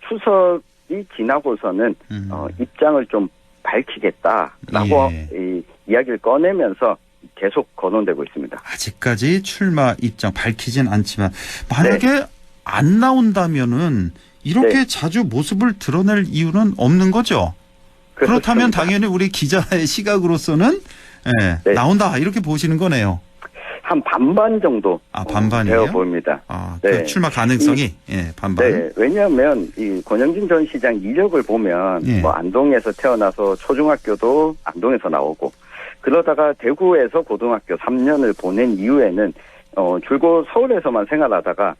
추석이 지나고서는 입장을 좀 밝히겠다라고 이 이야기를 꺼내면서 계속 거론되고 있습니다. 아직까지 출마 입장 밝히진 않지만 만약에 안 나온다면은 이렇게 자주 모습을 드러낼 이유는 없는 거죠. 그렇다면 당연히 우리 기자의 시각으로서는 나온다 이렇게 보시는 거네요. 한 반반 정도 반반이에요? 되어 보입니다. 그 출마 가능성이 반반. 네, 왜냐하면 이 권영진 전 시장 이력을 보면 뭐 안동에서 태어나서 초중학교도 안동에서 나오고 그러다가 대구에서 고등학교 3년을 보낸 이후에는 줄곧 서울에서만 생활하다가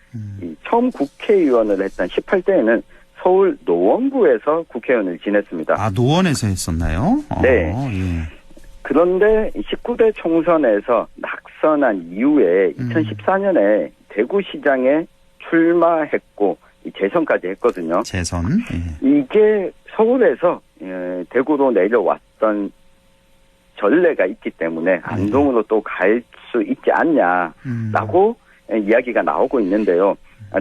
처음 국회의원을 했던 18대에는 서울 노원구에서 국회의원을 지냈습니다. 노원에서 했었나요? 네. 그런데 19대 총선에서 낙선한 이후에 2014년에 대구시장에 출마했고 재선까지 했거든요. 재선. 이게 서울에서 대구로 내려왔던 전례가 있기 때문에 안동으로 또 갈 수 있지 않냐라고 이야기가 나오고 있는데요.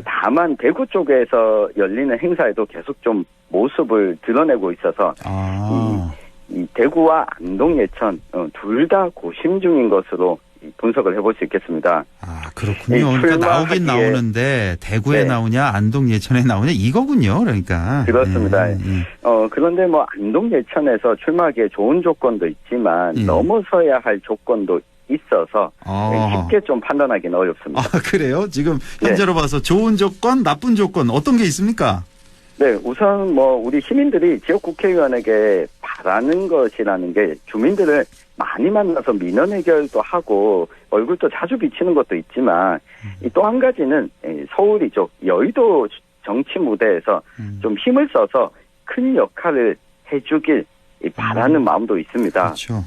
다만 대구 쪽에서 열리는 행사에도 계속 좀 모습을 드러내고 있어서 이 대구와 안동 예천 둘 다 고심 중인 것으로 분석을 해볼 수 있겠습니다. 그렇군요. 그러니까 나오긴 나오는데 대구에 나오냐 안동 예천에 나오냐 이거군요. 그러니까. 그렇습니다. 그런데 뭐 안동 예천에서 출마하기에 좋은 조건도 있지만 넘어서야 할 조건도 있어서 쉽게 좀 판단하기는 어렵습니다. 그래요? 지금 현재로 봐서 좋은 조건, 나쁜 조건 어떤 게 있습니까? 네, 우선 뭐 우리 시민들이 지역 국회의원에게 바라는 것이라는 게 주민들을 많이 만나서 민원 해결도 하고 얼굴도 자주 비치는 것도 있지만 또 한 가지는 서울이죠. 여의도 정치 무대에서 좀 힘을 써서 큰 역할을 해주길 바라는 마음도 있습니다. 그렇죠.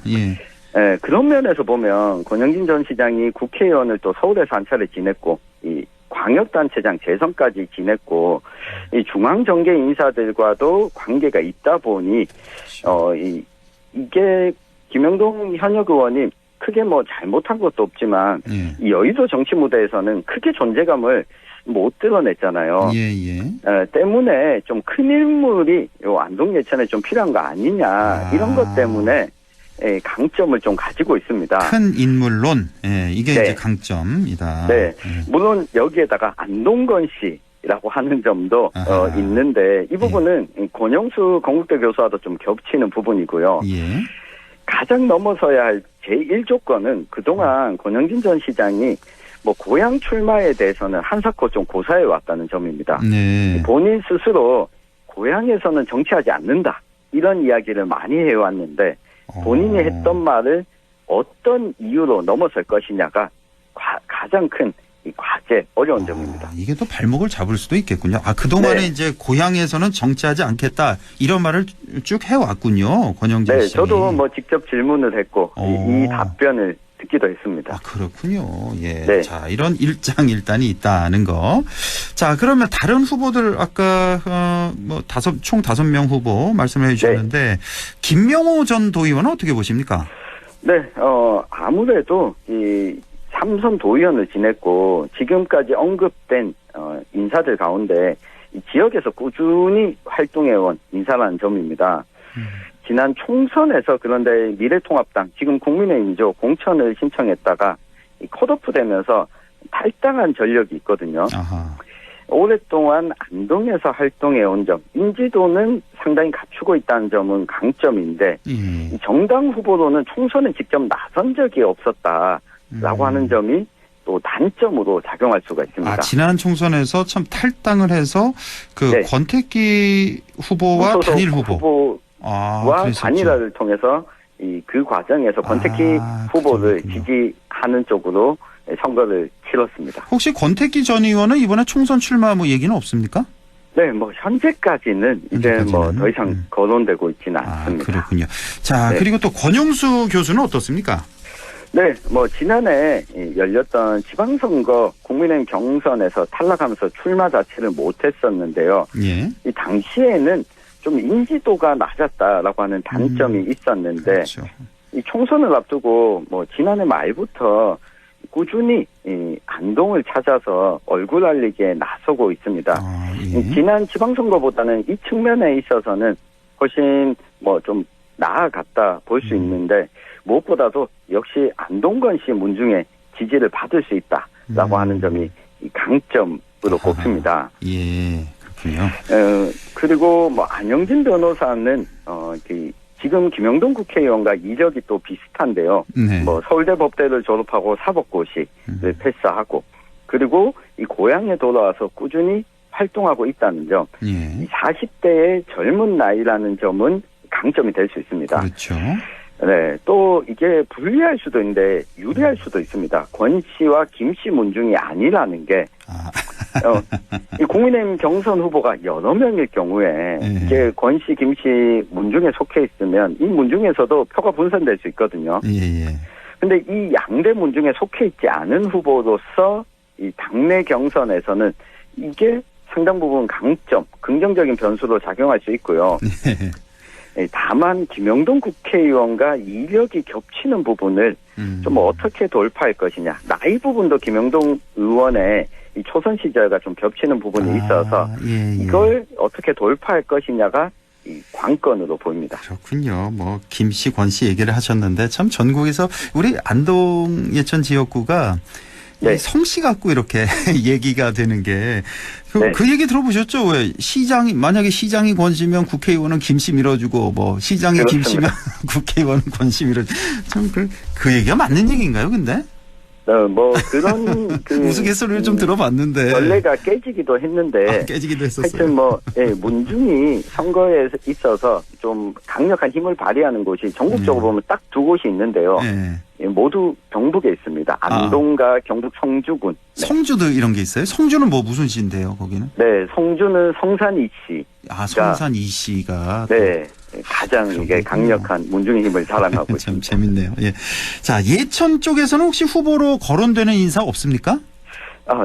그런 면에서 보면 권영진 전 시장이 국회의원을 또 서울에서 한 차례 지냈고 이 광역단체장 재선까지 지냈고 이 중앙정계 인사들과도 관계가 있다 보니 이게 김영동 현역 의원이 크게 뭐 잘못한 것도 없지만 이 여의도 정치 무대에서는 크게 존재감을 못 드러냈잖아요. 때문에 좀 큰 인물이 요 안동 예천에 좀 필요한 거 아니냐 이런 것 때문에 강점을 좀 가지고 있습니다. 큰 인물론, 이게 이제 강점이다. 네, 물론 여기에다가 안동건 씨라고 하는 점도 있는데 이 부분은 권영수 건국대 교수와도 좀 겹치는 부분이고요. 가장 넘어서야 할 제1조건은 그동안 권영진 전 시장이 뭐 고향 출마에 대해서는 한사코 좀 고사해 왔다는 점입니다. 본인 스스로 고향에서는 정치하지 않는다 이런 이야기를 많이 해왔는데 본인이 했던 말을 어떤 이유로 넘어설 것이냐가 가장 큰 이 과제, 어려운 점입니다. 이게 또 발목을 잡을 수도 있겠군요. 그동안에 이제 고향에서는 정치하지 않겠다 이런 말을 쭉 해왔군요. 권영진 씨. 저도 뭐 직접 질문을 했고 이 답변을 듣기도 했습니다. 그렇군요. 자, 이런 일장일단이 있다는 거. 자, 그러면 다른 후보들 아까 총 5명 후보 말씀을 해주셨는데 김명호 전 도의원은 어떻게 보십니까? 네, 아무래도 이 3선 도의원을 지냈고 지금까지 언급된 인사들 가운데 이 지역에서 꾸준히 활동해온 인사라는 점입니다. 지난 총선에서 그런데 미래통합당 지금 국민의힘이죠. 공천을 신청했다가 컷오프 되면서 탈당한 전력이 있거든요. 오랫동안 안동에서 활동해온 점, 인지도는 상당히 갖추고 있다는 점은 강점인데 정당 후보로는 총선에 직접 나선 적이 없었다라고 하는 점이 또 단점으로 작용할 수가 있습니다. 지난 총선에서 참 탈당을 해서 권태기 후보와 단일 후보와 단일화를 통해서 그 과정에서 권태기 후보를 지지하는 쪽으로 선거를 치렀습니다. 혹시 권태기 전 의원은 이번에 총선 출마 얘기는 없습니까? 네, 현재까지는 이제 더 이상 거론되고 있지는 않습니다. 그렇군요. 자, 그리고 또 권영수 교수는 어떻습니까? 네, 지난해 열렸던 지방선거 국민의힘 경선에서 탈락하면서 출마 자체를 못했었는데요. 이 당시에는 좀 인지도가 낮았다라고 하는 단점이 있었는데 이 총선을 앞두고 뭐 지난해 말부터 꾸준히 이 안동을 찾아서 얼굴 알리기에 나서고 있습니다. 지난 지방선거보다는 이 측면에 있어서는 훨씬 뭐 좀 나아갔다 볼 수 있는데 무엇보다도 역시 안동건 씨 문중에 지지를 받을 수 있다라고 하는 점이 이 강점으로 꼽힙니다. 예, 그렇군요. 그리고 뭐 안영진 변호사는 지금 김영동 국회의원과 이력이 또 비슷한데요. 네. 뭐 서울대 법대를 졸업하고 사법고시를 패스하고 그리고 이 고향에 돌아와서 꾸준히 활동하고 있다는 점. 이 40대의 젊은 나이라는 점은 강점이 될 수 있습니다. 그렇죠. 네, 또 이게 불리할 수도 있는데 유리할 수도 있습니다. 권 씨와 김 씨 문중이 아니라는 게 이 국민의힘 경선 후보가 여러 명일 경우에 이제 권 씨, 김 씨 문중에 속해 있으면 이 문중에서도 표가 분산될 수 있거든요. 근데 이 양대 문중에 속해 있지 않은 후보로서 이 당내 경선에서는 이게 상당 부분 강점, 긍정적인 변수로 작용할 수 있고요. 다만 김영동 국회의원과 이력이 겹치는 부분을 좀 어떻게 돌파할 것이냐. 나이 부분도 김영동 의원의 이 초선 시절과 좀 겹치는 부분이 있어서 이걸 어떻게 돌파할 것이냐가 이 관건으로 보입니다. 그렇군요. 뭐 김씨, 권씨 얘기를 하셨는데 참 전국에서 우리 안동 예천 지역구가 네. 성씨 갖고 이렇게 얘기가 되는 게 그 얘기 들어보셨죠? 왜 만약에 시장이 권씨면 국회의원은 김씨 밀어주고 뭐 시장이 그렇습니다. 김씨면 국회의원은 권씨 밀어주고 참 그 얘기가 맞는 얘기인가요? 근데? 뭐 그런 우스갯소리를 좀 들어봤는데 원래가 깨지기도 했는데 깨지기도 했었어요. 하여튼 뭐 문중이 선거에 있어서 좀 강력한 힘을 발휘하는 곳이 전국적으로 보면 딱 두 곳이 있는데요. 모두 경북에 있습니다. 안동과 경북 성주군. 성주도 이런 게 있어요? 성주는 뭐 무슨 시인데요, 거기는? 네, 성주는 성산 이씨. 성산 이씨가. 네. 가장 이게 강력한 문중의 힘을 자랑하고 참 있습니다. 재밌네요. 예. 자, 예천 쪽에서는 혹시 후보로 거론되는 인사 없습니까?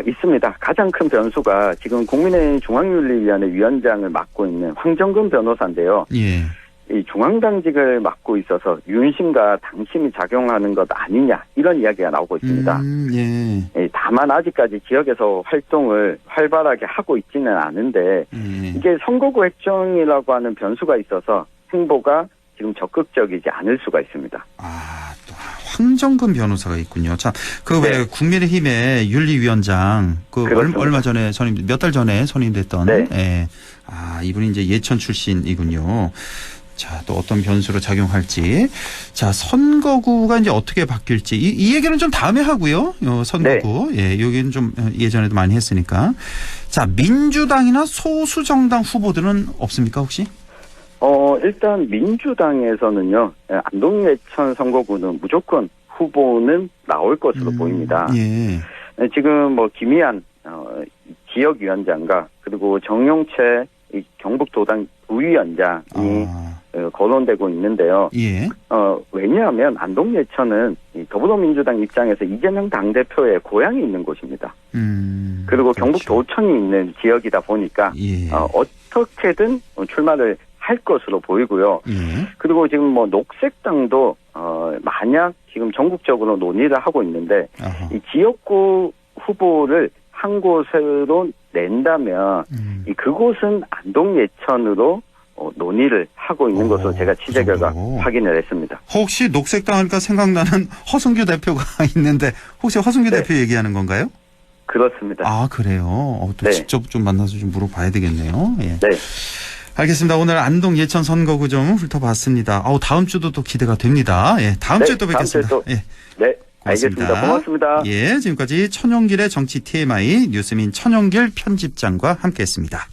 있습니다. 가장 큰 변수가 지금 국민의힘 중앙윤리위원회 위원장을 맡고 있는 황정근 변호사인데요. 예. 이 중앙당직을 맡고 있어서 윤심과 당심이 작용하는 것 아니냐 이런 이야기가 나오고 있습니다. 다만 아직까지 지역에서 활동을 활발하게 하고 있지는 않은데 이게 선거구 획정이라고 하는 변수가 있어서 행보가 지금 적극적이지 않을 수가 있습니다. 또 황정근 변호사가 있군요. 자, 왜 국민의힘의 윤리위원장 얼마 전에 몇 달 전에 선임됐던 이분이 이제 예천 출신이군요. 자, 또 어떤 변수로 작용할지. 자, 선거구가 이제 어떻게 바뀔지. 이 얘기는 좀 다음에 하고요. 선거구. 여기는 좀 예전에도 많이 했으니까. 자, 민주당이나 소수정당 후보들은 없습니까, 혹시? 일단 민주당에서는요. 안동 예천 선거구는 무조건 후보는 나올 것으로 보입니다. 지금 뭐 김희안 지역위원장과 그리고 정용채 경북도당 부위원장이 거론되고 있는데요. 왜냐하면 안동 예천은 더불어민주당 입장에서 이재명 당대표의 고향이 있는 곳입니다. 그리고 경북도청이 있는 지역이다 보니까 어떻게든 출마를 할 것으로 보이고요. 그리고 지금 뭐 녹색당도 만약 지금 전국적으로 논의를 하고 있는데 이 지역구 후보를 한 곳으로 낸다면 그곳은 안동 예천으로 논의를 하고 있는 것으로 제가 취재 결과 확인을 했습니다. 혹시 녹색당 하니까 생각나는 허승규 대표가 있는데 혹시 허승규 대표 얘기하는 건가요? 그렇습니다. 그래요? 또 직접 좀 만나서 좀 물어봐야 되겠네요. 네. 알겠습니다. 오늘 안동 예천 선거구 좀 훑어봤습니다. 다음 주도 또 기대가 됩니다. 다음 주에 또 뵙겠습니다. 네. 알겠습니다. 고맙습니다. 지금까지 천용길의 정치 TMI 뉴스민 천용길 편집장과 함께했습니다.